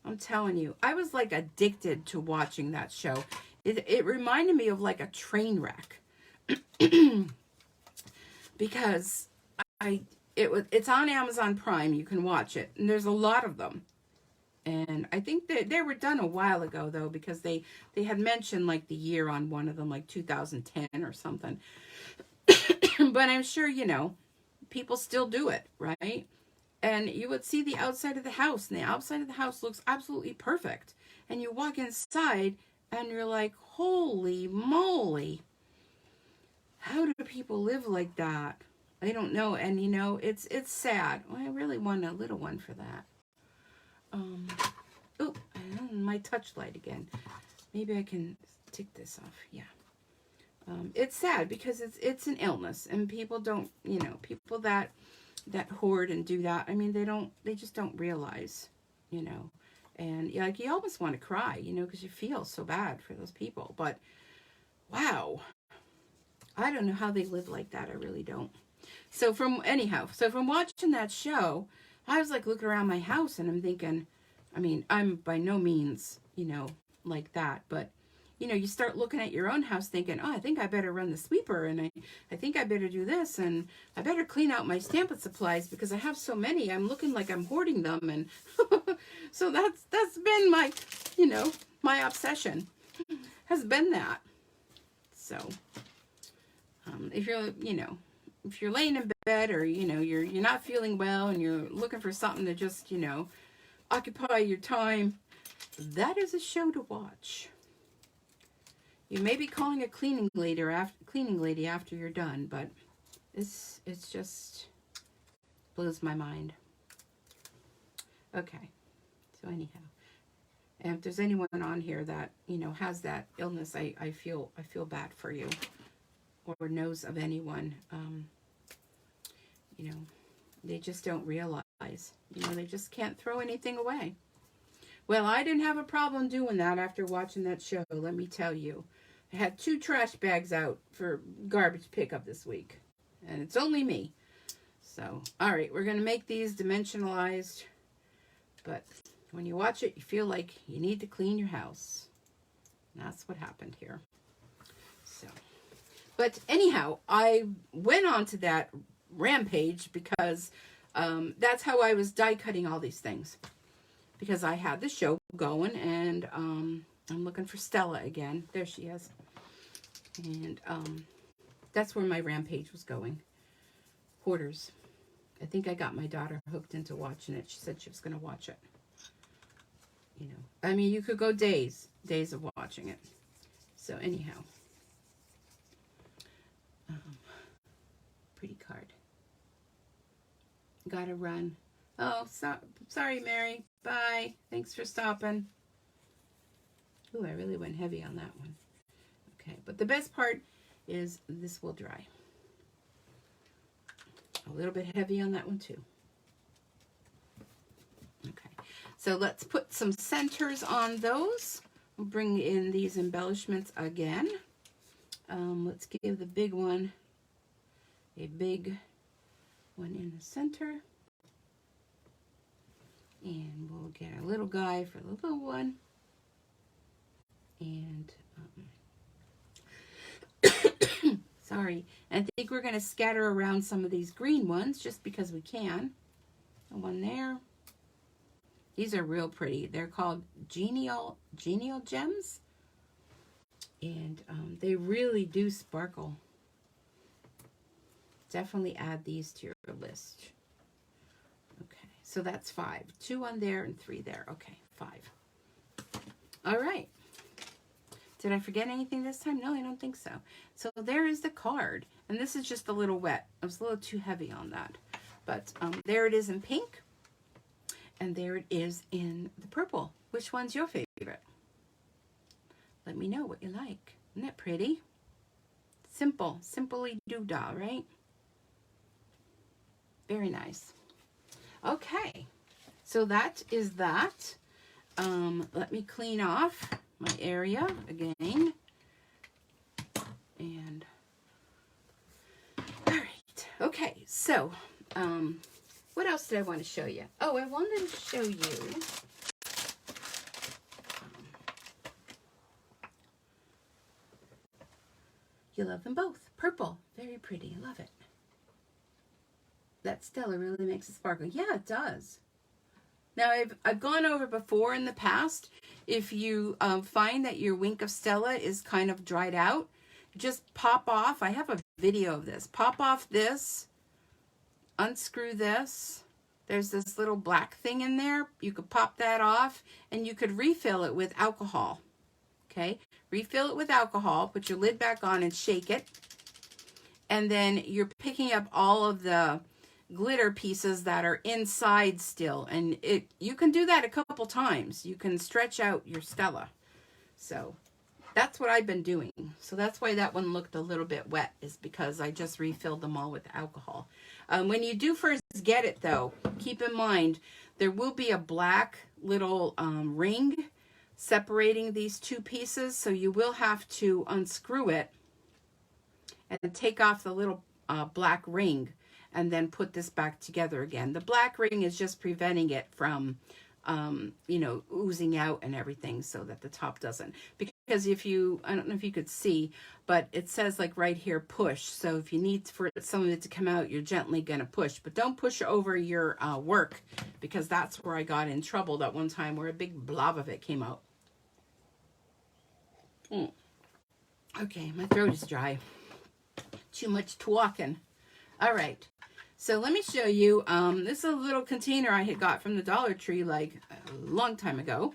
Speaker 1: I'm telling you, I was like addicted to watching that show. It reminded me of like a train wreck. Because it's on Amazon Prime. You can watch it. And there's a lot of them. And I think they were done a while ago, though, because they had mentioned, like, the year on one of them, like 2010 or something. But I'm sure, you know, people still do it, right? And you would see the outside of the house, and the outside of the house looks absolutely perfect. And you walk inside, and you're like, holy moly. How do people live like that? I don't know. And, you know, it's sad. Well, I really want a little one for that. Oh, my touch light again. Maybe I can take this off. Yeah. It's sad because it's an illness, and people don't, you know, people that hoard and do that. I mean, they just don't realize, you know, and like you almost want to cry, you know, because you feel so bad for those people. But wow, I don't know how they live like that. I really don't. So from watching that show, I was like looking around my house and I'm thinking, I mean, I'm by no means, you know, like that, but you know, you start looking at your own house thinking, oh, I think I better run the sweeper, and I think I better do this, and I better clean out my Stampin' supplies because I have so many. I'm looking like I'm hoarding them. And so that's been my, you know, my obsession has been that. So if you're, you know, if you're laying in bed, or, you know, you're not feeling well and you're looking for something to just, you know, occupy your time, that is a show to watch. You may be calling a cleaning lady after you're done, but it's just blows my mind. Okay, so anyhow, and if there's anyone on here that, you know, has that illness, I feel bad for you, or knows of anyone. You know, they just don't realize. You know, they just can't throw anything away. Well, I didn't have a problem doing that after watching that show, let me tell you. I had 2 trash bags out for garbage pickup this week, and it's only me. So, all right, we're going to make these dimensionalized, but when you watch it, you feel like you need to clean your house. And that's what happened here. So, but anyhow, I went on to that rampage because that's how I was die cutting all these things. Because I had the show going, and I'm looking for Stella again. There she is. And that's where my rampage was going. Hoarders. I think I got my daughter hooked into watching it. She said she was going to watch it. You know, I mean, you could go days of watching it. So anyhow. Pretty card. Gotta run. Oh, sorry, Mary. Bye. Thanks for stopping. Ooh, I really went heavy on that one. Okay, but the best part is this will dry. A little bit heavy on that one too. Okay, so let's put some centers on those. We'll bring in these embellishments again. Let's give the big one a big one in the center. And we'll get a little guy for the little one. And, sorry. And I think we're going to scatter around some of these green ones just because we can. One there. These are real pretty. They're called genial gems. And they really do sparkle. Definitely add these to your list. Okay, so that's 5. 2 on there and 3 there. Okay, 5. All right. Did I forget anything this time? No, I don't think so. So there is the card. And this is just a little wet. I was a little too heavy on that. But there it is in pink. And there it is in the purple. Which one's your favorite? Let me know what you like. Isn't that pretty? Simple. Simply doodah, right? Very nice. Okay. So that is that. Let me clean off my area again. And all right. Okay. So, what else did I want to show you? Oh, I wanted to show you you love them both. Purple. Very pretty. I love it. That Stella really makes it sparkle. Yeah, it does. Now, I've gone over before in the past. If you find that your wink of Stella is kind of dried out, just pop off. I have a video of this. Pop off this. Unscrew this. There's this little black thing in there. You could pop that off, and you could refill it with alcohol. Okay? Refill it with alcohol. Put your lid back on and shake it. And then you're picking up all of the glitter pieces that are inside still, and you can do that a couple times. You can stretch out your Stella. So that's what I've been doing. So that's why that one looked a little bit wet, is because I just refilled them all with alcohol. When you do first get it though, keep in mind there will be a black little ring separating these two pieces, so you will have to unscrew it and take off the little black ring and then put this back together again. The black ring is just preventing it from, you know, oozing out and everything, so that the top doesn't. Because because if you, I don't know if you could see, but it says like right here, push. So if you need for some of it to come out, you're gently going to push, but don't push over your work, because that's where I got in trouble that one time where a big blob of it came out. Okay, my throat is dry. Too much talking. All right. So let me show you. This is a little container I had got from the Dollar Tree like a long time ago.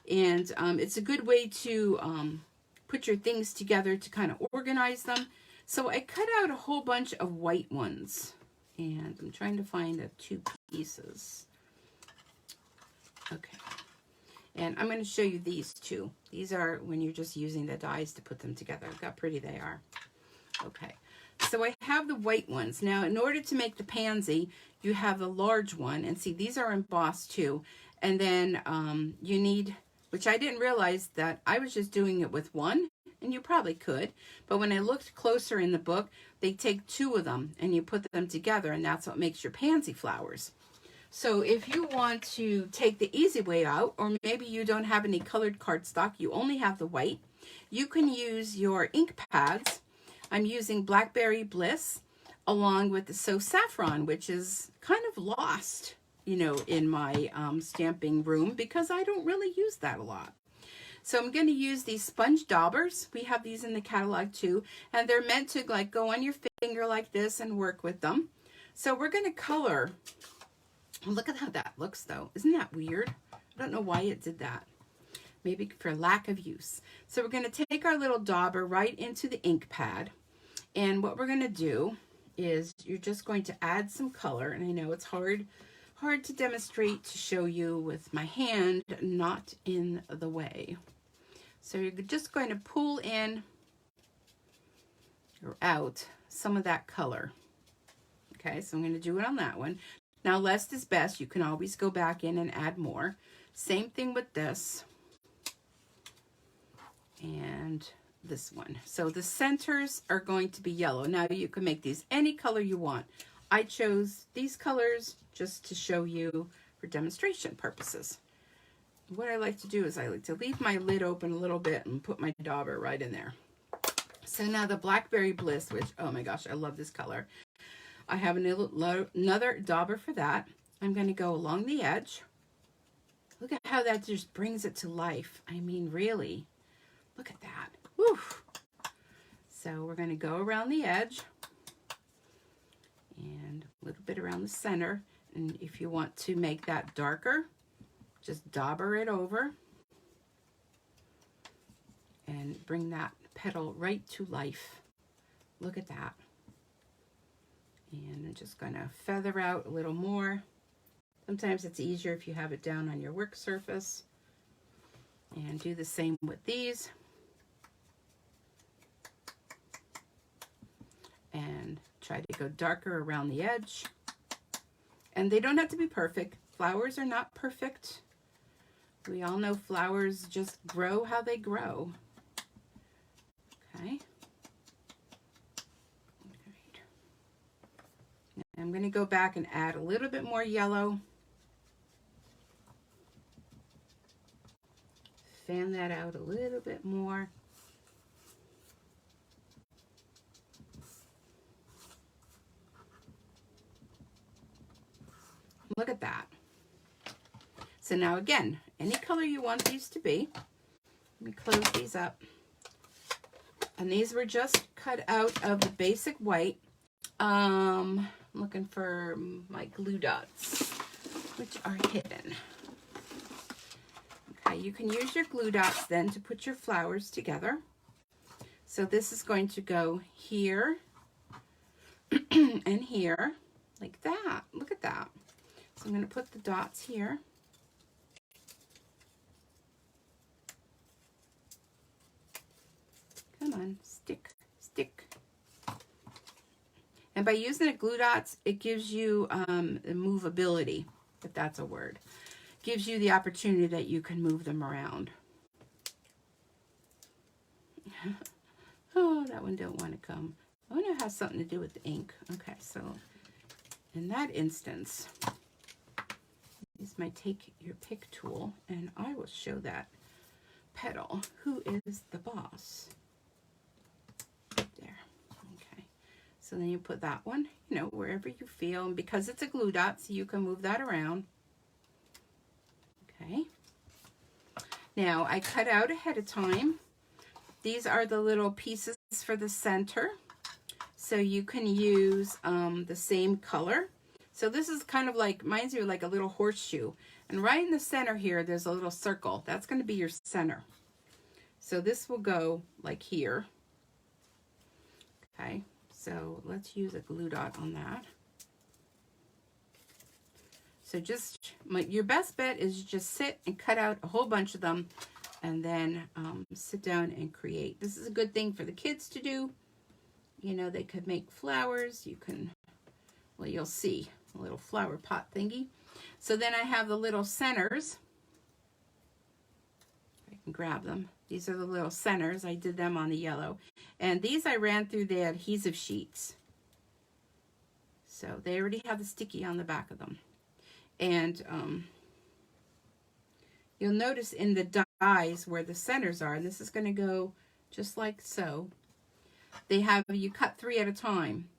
Speaker 1: And it's a good way to put your things together to kind of organize them. So I cut out a whole bunch of white ones. And I'm trying to find the 2 pieces. Okay. And I'm going to show you these 2. These are when you're just using the dies to put them together. Look how pretty they are. Okay. So I have the white ones. Now, in order to make the pansy, you have the large one. And see, these are embossed too. And then you need, which I didn't realize that I was just doing it with one. And you probably could. But when I looked closer in the book, they take 2 of them and you put them together. And that's what makes your pansy flowers. So if you want to take the easy way out, or maybe you don't have any colored cardstock, you only have the white, you can use your ink pads. I'm using Blackberry Bliss along with the So Saffron, which is kind of lost, you know, in my stamping room because I don't really use that a lot. So I'm going to use these sponge daubers. We have these in the catalog too, and they're meant to like go on your finger like this and work with them. So we're going to color. Look at how that looks though. Isn't that weird? I don't know why it did that. Maybe for lack of use. So we're going to take our little dauber right into the ink pad. And what we're going to do is you're just going to add some color. And I know it's hard to demonstrate to show you with my hand not in the way. So you're just going to pull in or out some of that color. Okay, so I'm going to do it on that one. Now, less is best. You can always go back in and add more. Same thing with this. And this one. So the centers are going to be yellow. Now, you can make these any color you want. I chose these colors just to show you for demonstration purposes. What I like to do is I like to leave my lid open a little bit and put my dauber right in there. So now the Blackberry Bliss, which, oh my gosh, I love this color. I have another dauber for that. I'm going to go along the edge. Look at how that just brings it to life. I mean, really, look at that. Woo. So we're going to go around the edge and a little bit around the center. And if you want to make that darker, just dauber it over and bring that petal right to life. Look at that. And I'm just going to feather out a little more. Sometimes it's easier if you have it down on your work surface. And do the same with these. And try to go darker around the edge. And they don't have to be perfect. Flowers are not perfect. We all know flowers just grow how they grow. Okay. I'm going to go back and add a little bit more yellow. Fan that out a little bit more. Look at that. So now again, any color you want these to be. Let me close these up. And these were just cut out of the basic white. I'm looking for my glue dots, which are hidden. Okay, you can use your glue dots then to put your flowers together. So this is going to go here and here, like that. Look at that. So I'm going to put the dots here. Come on, stick, stick. And by using the glue dots, it gives you movability, if that's a word. Gives you the opportunity that you can move them around. Oh, that one don't want to come. I wonder if it has something to do with the ink. Okay, so in that instance, use my take your pick tool, and I will show that petal. Who is the boss? There. Okay. So then you put that one, you know, wherever you feel. And because it's a glue dot, so you can move that around. Okay. Now, I cut out ahead of time. These are the little pieces for the center. So you can use the same color. So this is kind of like, reminds you like a little horseshoe. And right in the center here, there's a little circle. That's going to be your center. So this will go like here. Okay, so let's use a glue dot on that. So just, your best bet is just sit and cut out a whole bunch of them and then sit down and create. This is a good thing for the kids to do. You know, they could make flowers. You can, well, you'll see a little flower pot thingy. So then I have the little centers. I can grab them. These are the little centers. I did them on the yellow. And these I ran through the adhesive sheets. So they already have the sticky on the back of them. And you'll notice in the dies where the centers are, and this is going to go just like so, they have, you cut 3 at a time.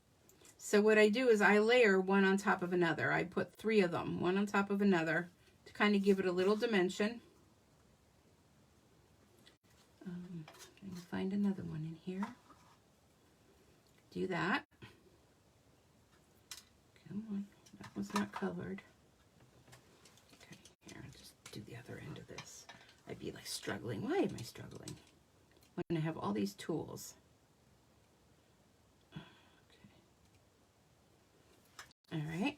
Speaker 1: So what I do is I layer one on top of another. I put 3 of them, one on top of another, to kind of give it a little dimension. Can find another one in here. Do that. Come on, that one's not colored. Okay, here, I'll just do the other end of this. I'd be like struggling. Why am I struggling when I have all these tools? All right,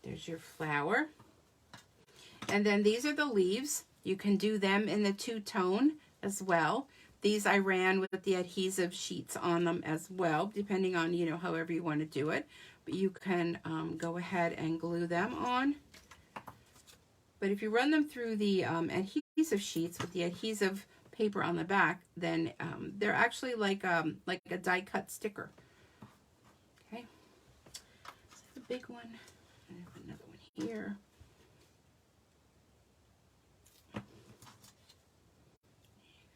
Speaker 1: there's your flower. And then these are the leaves. You can do them in the 2-tone as well. These I ran with the adhesive sheets on them as well, depending on, you know, however you want to do it. But you can go ahead and glue them on. But if you run them through the adhesive sheets with the adhesive paper on the back, then they're actually like a die cut sticker. Okay, so the big one. I have another one here.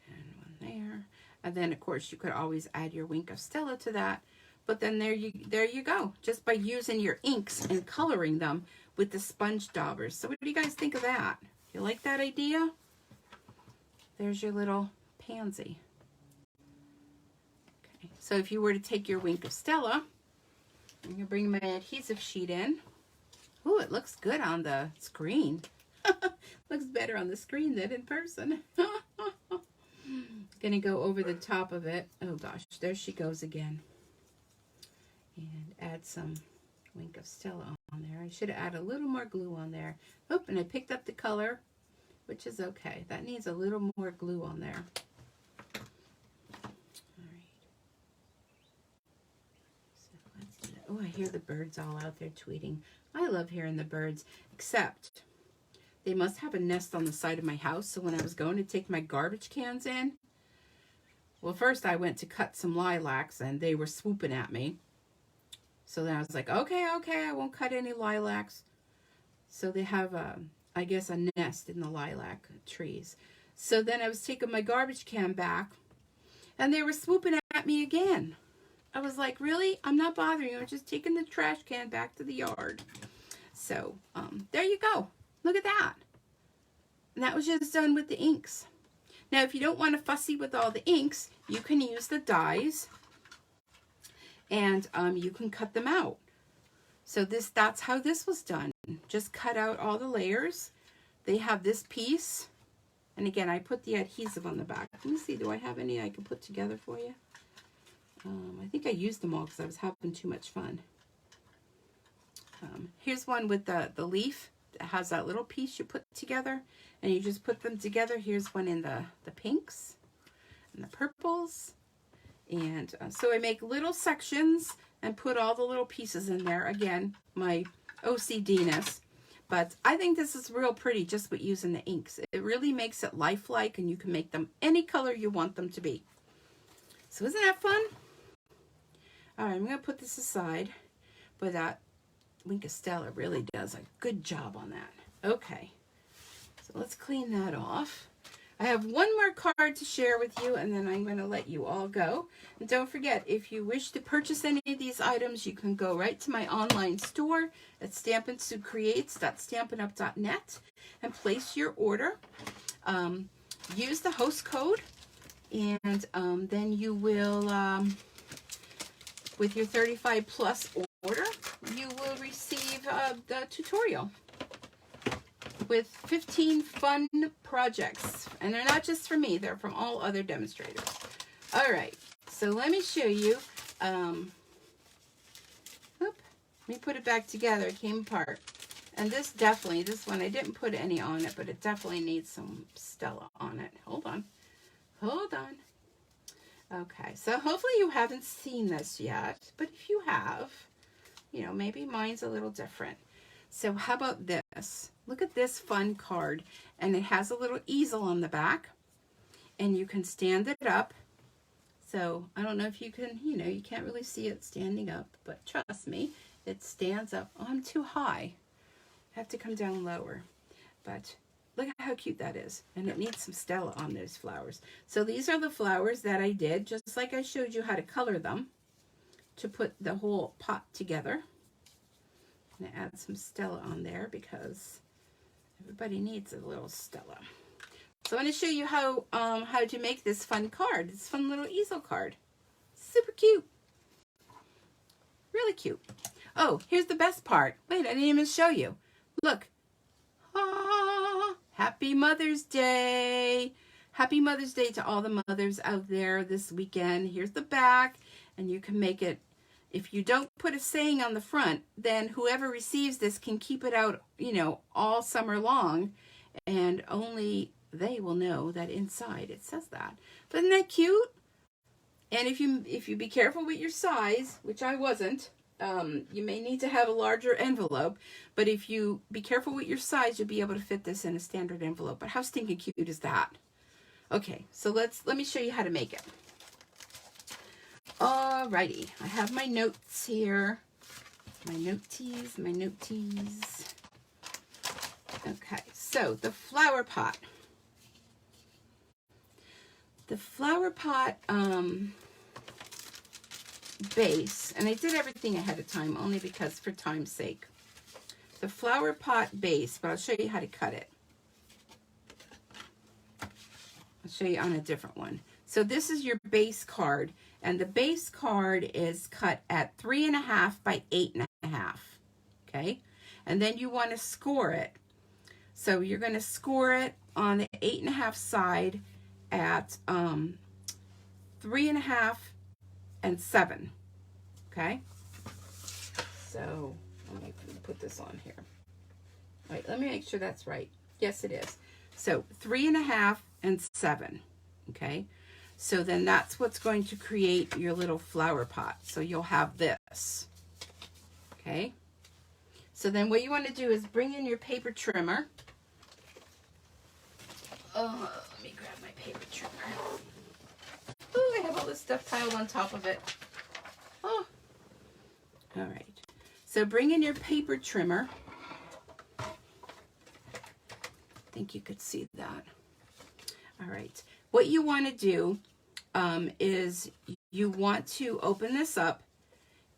Speaker 1: And one there. And then of course you could always add your wink of Stella to that. But then there you go. Just by using your inks and coloring them with the sponge daubers. So what do you guys think of that? You like that idea? There's your little pansy. Okay. So if you were to take your wink of Stella, I'm gonna bring my adhesive sheet in. Ooh, it looks good on the screen. Looks better on the screen than in person. Gonna go over the top of it. Oh gosh, there she goes again. And add some wink of Stella on there. I should add a little more glue on there. Oh, and I picked up the color, which is okay. That needs a little more glue on there. All right. So let's do that. Oh, I hear the birds all out there tweeting. I love hearing the birds, except they must have a nest on the side of my house. So when I was going to take my garbage cans in, well, first I went to cut some lilacs and they were swooping at me. So then I was like, okay, I won't cut any lilacs. So they have, I guess, a nest in the lilac trees. So then I was taking my garbage can back, and they were swooping at me again. I was like, really? I'm not bothering you. I'm just taking the trash can back to the yard. So there you go. Look at that. And that was just done with the inks. Now, if you don't want to fussy with all the inks, you can use the dies. And you can cut them out. So that's how this was done. Just cut out all the layers. They have this piece. And again, I put the adhesive on the back. Let me see, do I have any I can put together for you? I think I used them all because I was having too much fun. Here's one with the leaf that has that little piece you put together. And you just put them together. Here's one in the pinks and the purples. And so I make little sections and put all the little pieces in there. Again, my OCD-ness. But I think this is real pretty just with using the inks. It really makes it lifelike, and you can make them any color you want them to be. So isn't that fun? All right, I'm going to put this aside. But that wink of Stella really does a good job on that. Okay. So let's clean that off. I have one more card to share with you, and then I'm going to let you all go. And don't forget, if you wish to purchase any of these items, you can go right to my online store at StampinSueCreates.stampinup.net and place your order. Use the host code, and then you will, with your 35 plus order, you will receive the tutorial with 15 fun projects. And they're not just for me, they're from all other demonstrators. All right, so let me show you. Let me put it back together. It came apart. And this one, I didn't put any on it, but it definitely needs some Stella on it. Hold on. Okay, so hopefully you haven't seen this yet, but if you have, you know, maybe mine's a little different. So how about this? Look at this fun card, and it has a little easel on the back, and you can stand it up. So I don't know if you can, you know, you can't really see it standing up, but trust me, it stands up. Oh, I'm too high. I have to come down lower, but look at how cute that is. And it needs some Stella on those flowers. So these are the flowers that I did, just like I showed you how to color them to put the whole pot together. I'm gonna add some Stella on there because everybody needs a little Stella. So I'm going to show you how to make this fun card. This fun little easel card. Super cute. Really cute. Oh, here's the best part. Wait, I didn't even show you. Look. Ah, Happy Mother's Day. Happy Mother's Day to all the mothers out there this weekend. Here's the back, and you can make it. If you don't put a saying on the front, then whoever receives this can keep it out, you know, all summer long, and only they will know that inside it says that. But isn't that cute? And if you be careful with your size, which I wasn't, you may need to have a larger envelope, but if you be careful with your size, you'll be able to fit this in a standard envelope. But how stinking cute is that? Okay, so let me show you how to make it. Alrighty, I have my notes here. My noties. Okay, so the flower pot. The flower pot base, and I did everything ahead of time only because for time's sake. The flower pot base, but I'll show you how to cut it. I'll show you on a different one. So this is your base card, and the base card is cut at 3.5 by 8.5. Okay, and then you want to score it. So you're going to score it on the 8.5 side at 3.5 and 7. Okay, so let me put this on here. All right, let me make sure that's right. Yes, it is. So 3.5 and 7. Okay, so then that's what's going to create your little flower pot. So you'll have this. Okay, so then what you want to do is bring in your paper trimmer. Let me grab my paper trimmer. Oh, I have all this stuff piled on top of it. Oh, all right. So bring in your paper trimmer. I think you could see that. All right. What you want to do is you want to open this up,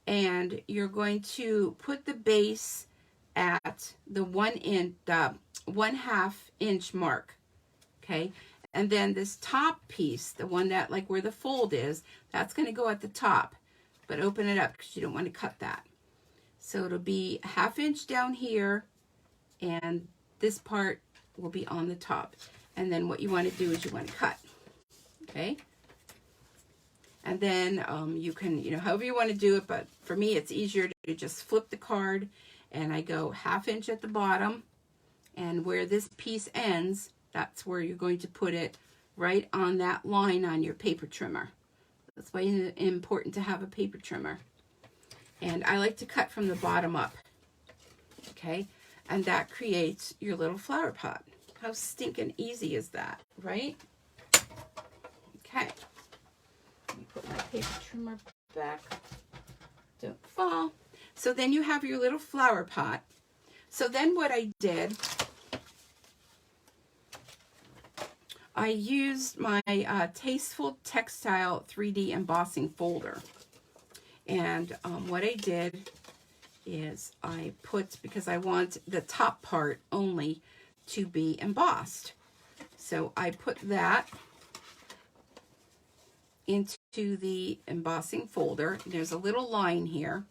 Speaker 1: and you're going to put the base at the 1.5 inch mark. Okay, and then this top piece, the one that like where the fold is, that's going to go at the top, but open it up because you don't want to cut that. So it'll be 1/2 inch down here, and this part will be on the top. And then what you want to do is you want to cut. Okay, and then you can, you know, however you want to do it, but for me it's easier to just flip the card, and I go 1/2 inch at the bottom, and where this piece ends, that's where you're going to put it, right on that line on your paper trimmer. That's why it's important to have a paper trimmer. And I like to cut from the bottom up. Okay, and that creates your little flower pot. How stinking easy is that, right? Okay, let me put my paper trimmer back. Don't fall. So then you have your little flower pot. So then what I did I used my Tasteful Textile 3D embossing folder. And what I did is I put, because I want the top part only to be embossed. So I put that into the embossing folder. There's a little line here.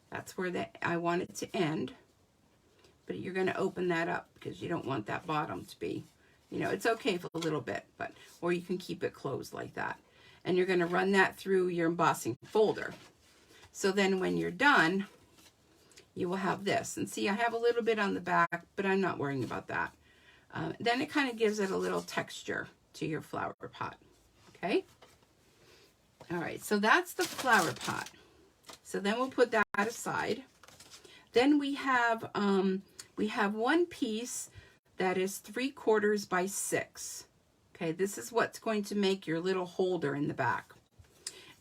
Speaker 1: That's where I want it to end. But you're going to open that up because you don't want that bottom to be, you know, it's okay for a little bit, but, or you can keep it closed like that. And you're going to run that through your embossing folder. So then when you're done, you will have this. And see, I have a little bit on the back, but I'm not worrying about that. Then it kind of gives it a little texture to your flower pot. Okay? All right, so that's the flower pot. So then we'll put that aside. Then we have one piece that is 3/4 by 6. Okay, this is what's going to make your little holder in the back.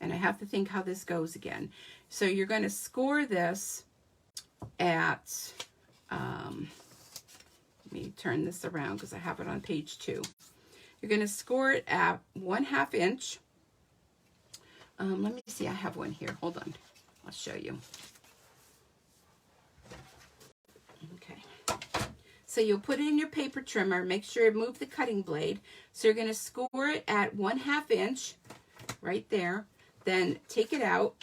Speaker 1: And I have to think how this goes again. So you're going to score this at, let me turn this around because I have it on page 2. You're going to score it at 1/2 inch. Let me see, I have one here. Hold on, I'll show you. Okay. So you'll put it in your paper trimmer. Make sure you move the cutting blade. So you're going to score it at 1/2 inch right there. Then take it out.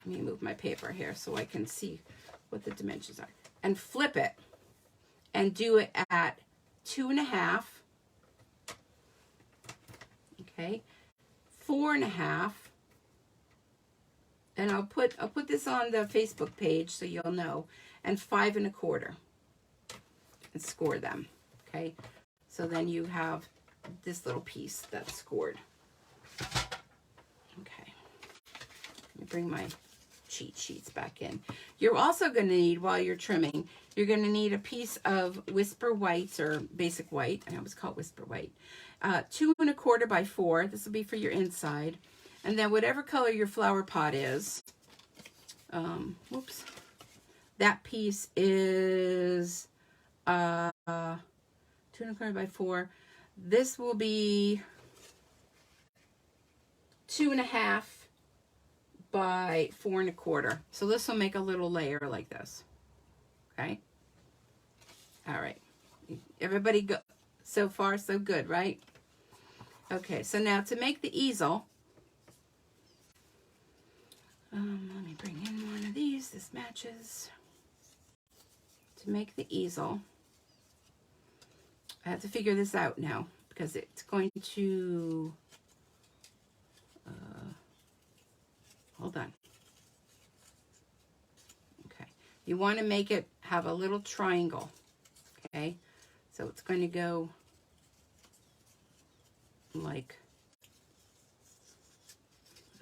Speaker 1: Let me move my paper here so I can see what the dimensions are. And flip it. And do it at 2.5. Okay. 4.5. And I'll put this on the Facebook page so you'll know. And 5.25. And score them. Okay. So then you have this little piece that's scored. Okay. Let me bring my cheat sheets back in. You're also going to need, while you're trimming, you're going to need a piece of Whisper Whites, or Basic White. I always call it Whisper White. 2.25 by 4. This will be for your inside. And then whatever color your flower pot is, whoops, that piece is 2.25 by 4. This will be 2.5 by 4.25. So this will make a little layer like this. Okay. All right. Everybody go so far, so good, right? Okay. So now to make the easel, let me bring in one of these. This matches. To make the easel, I have to figure this out now because it's going to, hold on. Okay. You want to make it have a little triangle. Okay. So it's going to go like,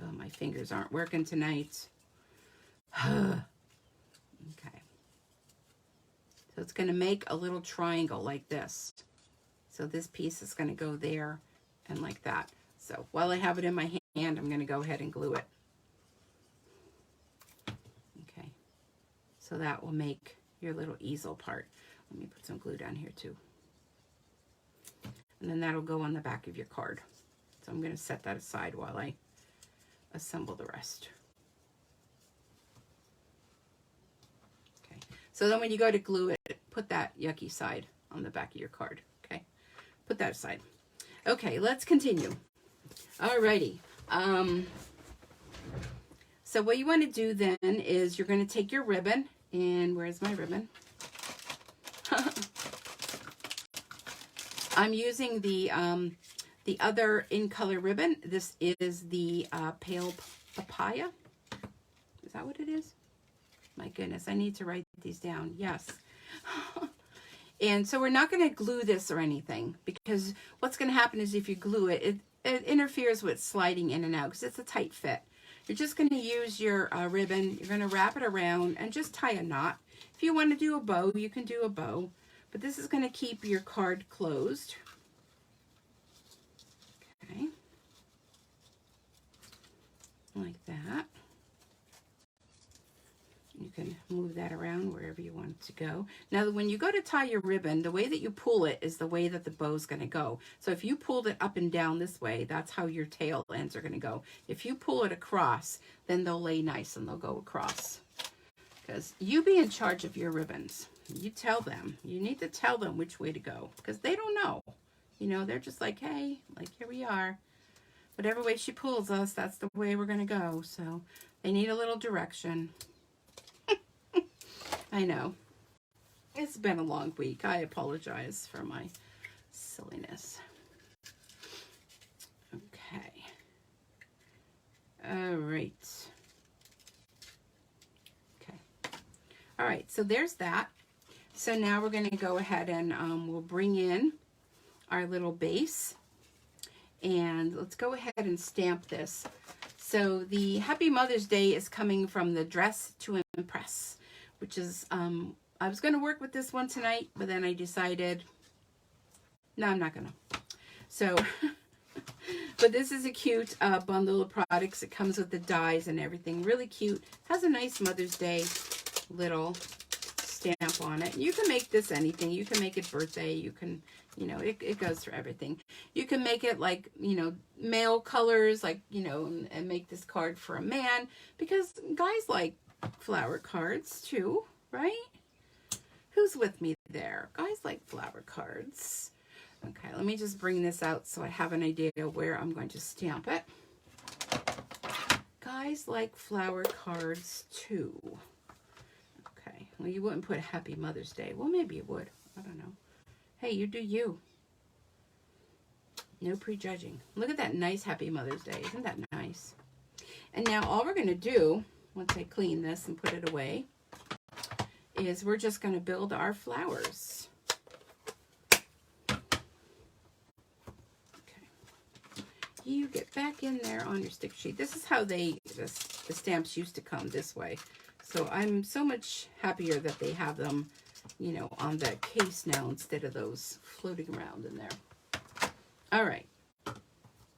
Speaker 1: oh, my fingers aren't working tonight. Okay. So it's going to make a little triangle like this. So this piece is going to go there and like that. So while I have it in my hand, I'm going to go ahead and glue it. Okay. So that will make your little easel part. Let me put some glue down here too. And then that'll go on the back of your card. So I'm going to set that aside while I assemble the rest. Okay. So then when you go to glue it, put that yucky side on the back of your card. Okay. Put that aside. Okay, let's continue. Alrighty. So what you want to do then is you're going to take your ribbon, and where's my ribbon? I'm using the other in color ribbon. This is the Pale Papaya. Is that what it is? My goodness, I need to write these down. Yes. And so we're not going to glue this or anything, because what's going to happen is if you glue it, it interferes with sliding in and out because it's a tight fit. You're just going to use your ribbon. You're going to wrap it around and just tie a knot. If you want to do a bow, you can do a bow. But this is going to keep your card closed. Okay. Like that. You can move that around wherever you want it to go. Now, when you go to tie your ribbon, the way that you pull it is the way that the bow is going to go. So if you pulled it up and down this way, that's how your tail ends are going to go. If you pull it across, then they'll lay nice and they'll go across. Because you be in charge of your ribbons. You tell them. You need to tell them which way to go because they don't know. You know, they're just like, hey, like here we are. Whatever way she pulls us, that's the way we're going to go. So they need a little direction. I know. It's been a long week. I apologize for my silliness. Okay. All right. Okay. All right, so there's that. So now we're going to go ahead and we'll bring in our little base. And let's go ahead and stamp this. So the Happy Mother's Day is coming from the Dress to Impress, which is, I was going to work with this one tonight, but then I decided, no, I'm not going to. So, but this is a cute bundle of products. It comes with the dies and everything. Really cute. Has a nice Mother's Day little stamp on it. You can make this anything. You can make it birthday. You can, you know, it goes for everything. You can make it like, you know, male colors, like, you know, and make this card for a man, because guys like flower cards too, right? Who's with me there? Guys like flower cards. Okay, let me just bring this out so I have an idea where I'm going to stamp it. Guys like flower cards too. Okay, well, you wouldn't put Happy Mother's Day. Well, maybe you would. I don't know. Hey, you do you. No prejudging. Look at that nice Happy Mother's Day. Isn't that nice? And now all we're going to do, once I clean this and put it away, is we're just going to build our flowers. Okay. You get back in there on your stick sheet. This is how the stamps used to come this way. So I'm so much happier that they have them, you know, on that case now instead of those floating around in there. All right.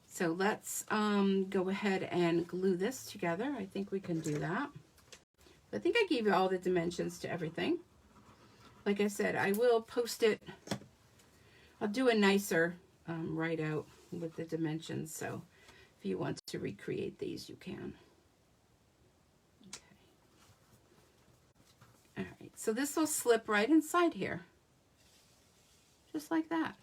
Speaker 1: So let's go ahead and glue this together. I think we can do that. I think I gave you all the dimensions to everything. Like I said, I will post it. I'll do a nicer write out with the dimensions. So if you want to recreate these, you can. Okay. All right. So this will slip right inside here. Just like that.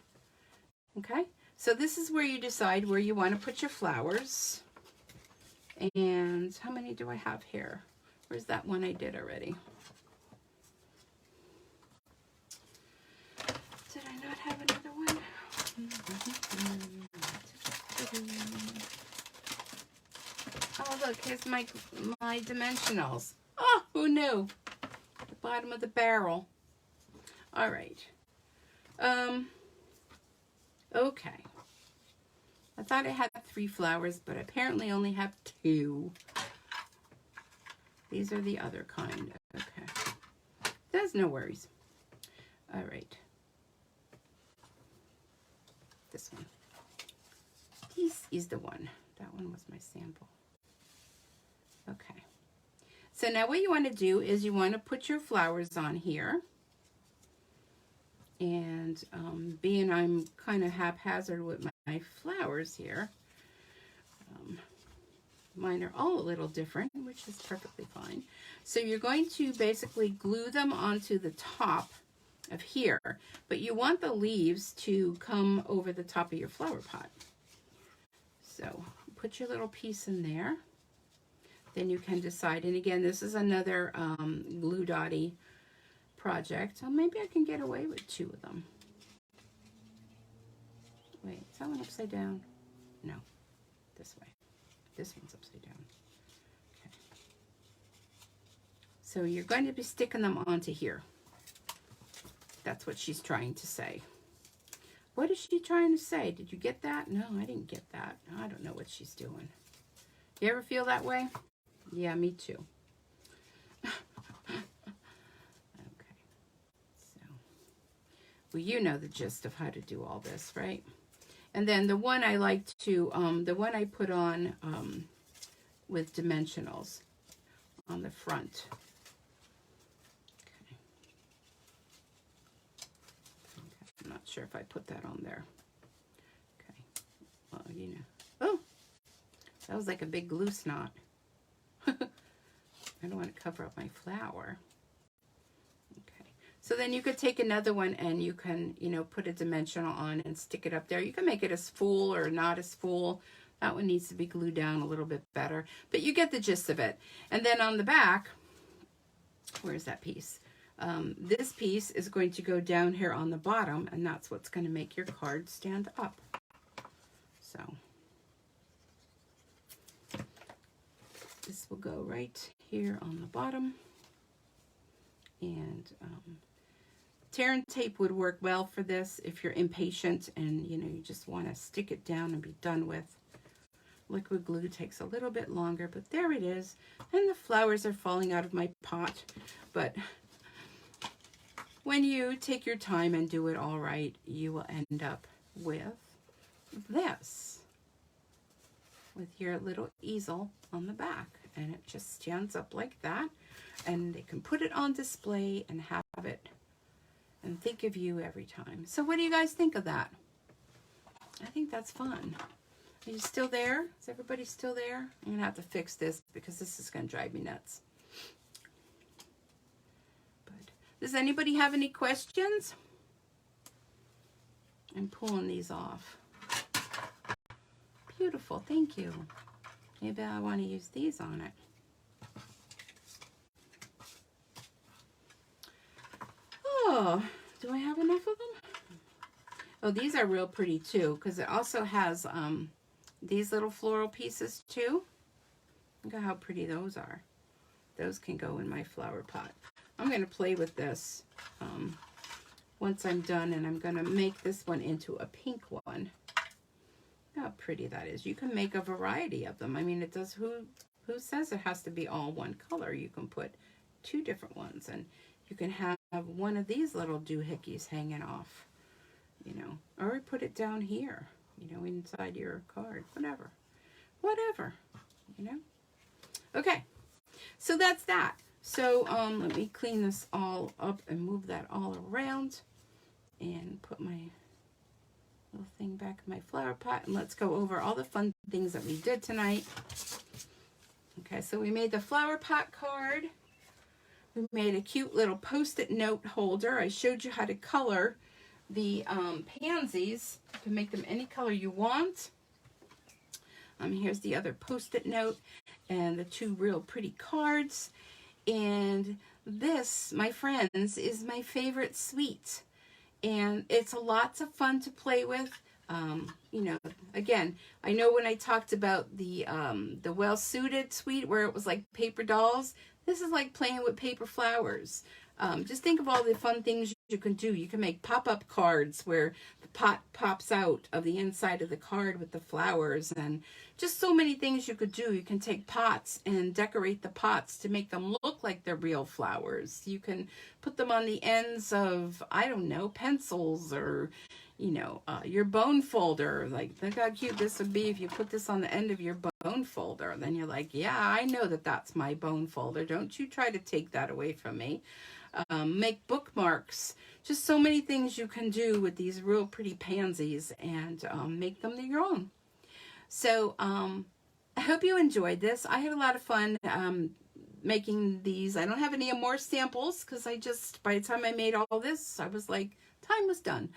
Speaker 1: Okay. So this is where you decide where you want to put your flowers. And how many do I have here? Where's that one I did already? Did I not have another one? Oh, look, here's my dimensionals. Oh, who knew? The bottom of the barrel. All right. Okay. I thought I had 3 flowers, but apparently only have 2. These are the other kind. Okay. There's no worries. All right. This one. This is the one. That one was my sample. Okay. So now what you want to do is you want to put your flowers on here. And being I'm kind of haphazard with my flowers here, mine are all a little different, which is perfectly fine. So you're going to basically glue them onto the top of here, but you want the leaves to come over the top of your flower pot. So put your little piece in there. Then you can decide, and again, this is another glue dotty project. So maybe I can get away with 2 of them. Wait, is that one upside down? No, this way. This one's upside down. Okay. So you're going to be sticking them onto here. That's what she's trying to say. What is she trying to say? Did you get that? No, I didn't get that. I don't know what she's doing. You ever feel that way? Yeah, me too. Well, you know the gist of how to do all this, right? And then the one I like to, the one I put on with dimensionals on the front. sure if I put that on there. Okay. Well, you know. Oh, that was like a big glue snot. I don't want to cover up my flower. Okay. So then you could take another one and you can, you know, put a dimensional on and stick it up there. You can make it as full or not as full. That one needs to be glued down a little bit better, but you get the gist of it. And then on the back, where's that piece? This piece is going to go down here on the bottom, and that's what's going to make your card stand up. So this will go right here on the bottom. And tear and tape would work well for this if you're impatient and you know you just want to stick it down and be done with. Liquid glue takes a little bit longer, but there it is. And the flowers are falling out of my pot. But when you take your time and do it all right, you will end up with this, with your little easel on the back. And it just stands up like that. And they can put it on display and have it and think of you every time. So what do you guys think of that? I think that's fun. Are you still there? Is everybody still there? I'm going to have to fix this because this is going to drive me nuts. But does anybody have any questions? I'm pulling these off. Beautiful. Thank you. Maybe I want to use these on it. Oh, do I have enough of them? Oh, these are real pretty too because it also has these little floral pieces too. Look at how pretty those are. Those can go in my flower pot. I'm going to play with this once I'm done, and I'm going to make this one into a pink one. Look how pretty that is. You can make a variety of them. I mean, it does. Who says it has to be all one color? You can put two different ones, and you can have one of these little doohickeys hanging off, you know, or put it down here, you know, inside your card, whatever, you know. Okay, so that's that. So let me clean this all up and move that all around and put my little thing back in my flower pot, and let's go over all the fun things that we did tonight. Okay, so we made the flower pot card. We made a cute little post-it note holder. I showed you how to color the pansies. You can make them any color you want. Here's the other post-it note and the two real pretty cards. And this, my friends, is my favorite suite. And it's lots of fun to play with. You know, again, I know when I talked about the well-suited suite where it was like paper dolls, this is like playing with paper flowers. Just think of all the fun things you can do. You can make pop-up cards where the pot pops out of the inside of the card with the flowers, and just so many things you could do. You can take pots and decorate the pots to make them look like they're real flowers. You can put them on the ends of, I don't know, pencils, or, you know, your bone folder. Like, look how cute this would be if you put this on the end of your bone folder. Then you're like, yeah, I know that that's my bone folder. Don't you try to take that away from me. Make bookmarks. Just so many things you can do with these real pretty pansies, and make them your own. So I hope you enjoyed this. I had a lot of fun making these. I don't have any more samples because by the time I made all this, I was like, time was done.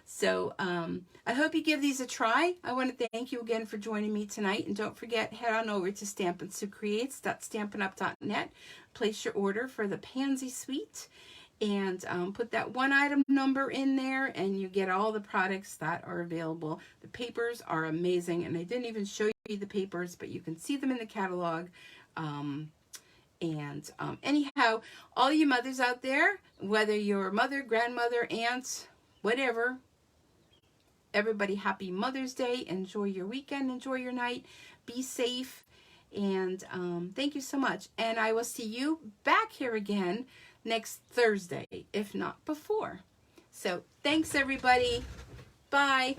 Speaker 1: So I hope you give these a try. I want to thank you again for joining me tonight. And don't forget, head on over to StampinSueCreates.stampinup.net. Place your order for the Pansy Suite. And put that one item number in there, and you get all the products that are available. The papers are amazing. And I didn't even show you the papers, but you can see them in the catalog. Anyhow, all you mothers out there, whether you're mother, grandmother, aunt, whatever, everybody, happy Mother's Day. Enjoy your weekend. Enjoy your night. Be safe. And thank you so much. And I will see you back here again next Thursday, if not before. So thanks, everybody. Bye.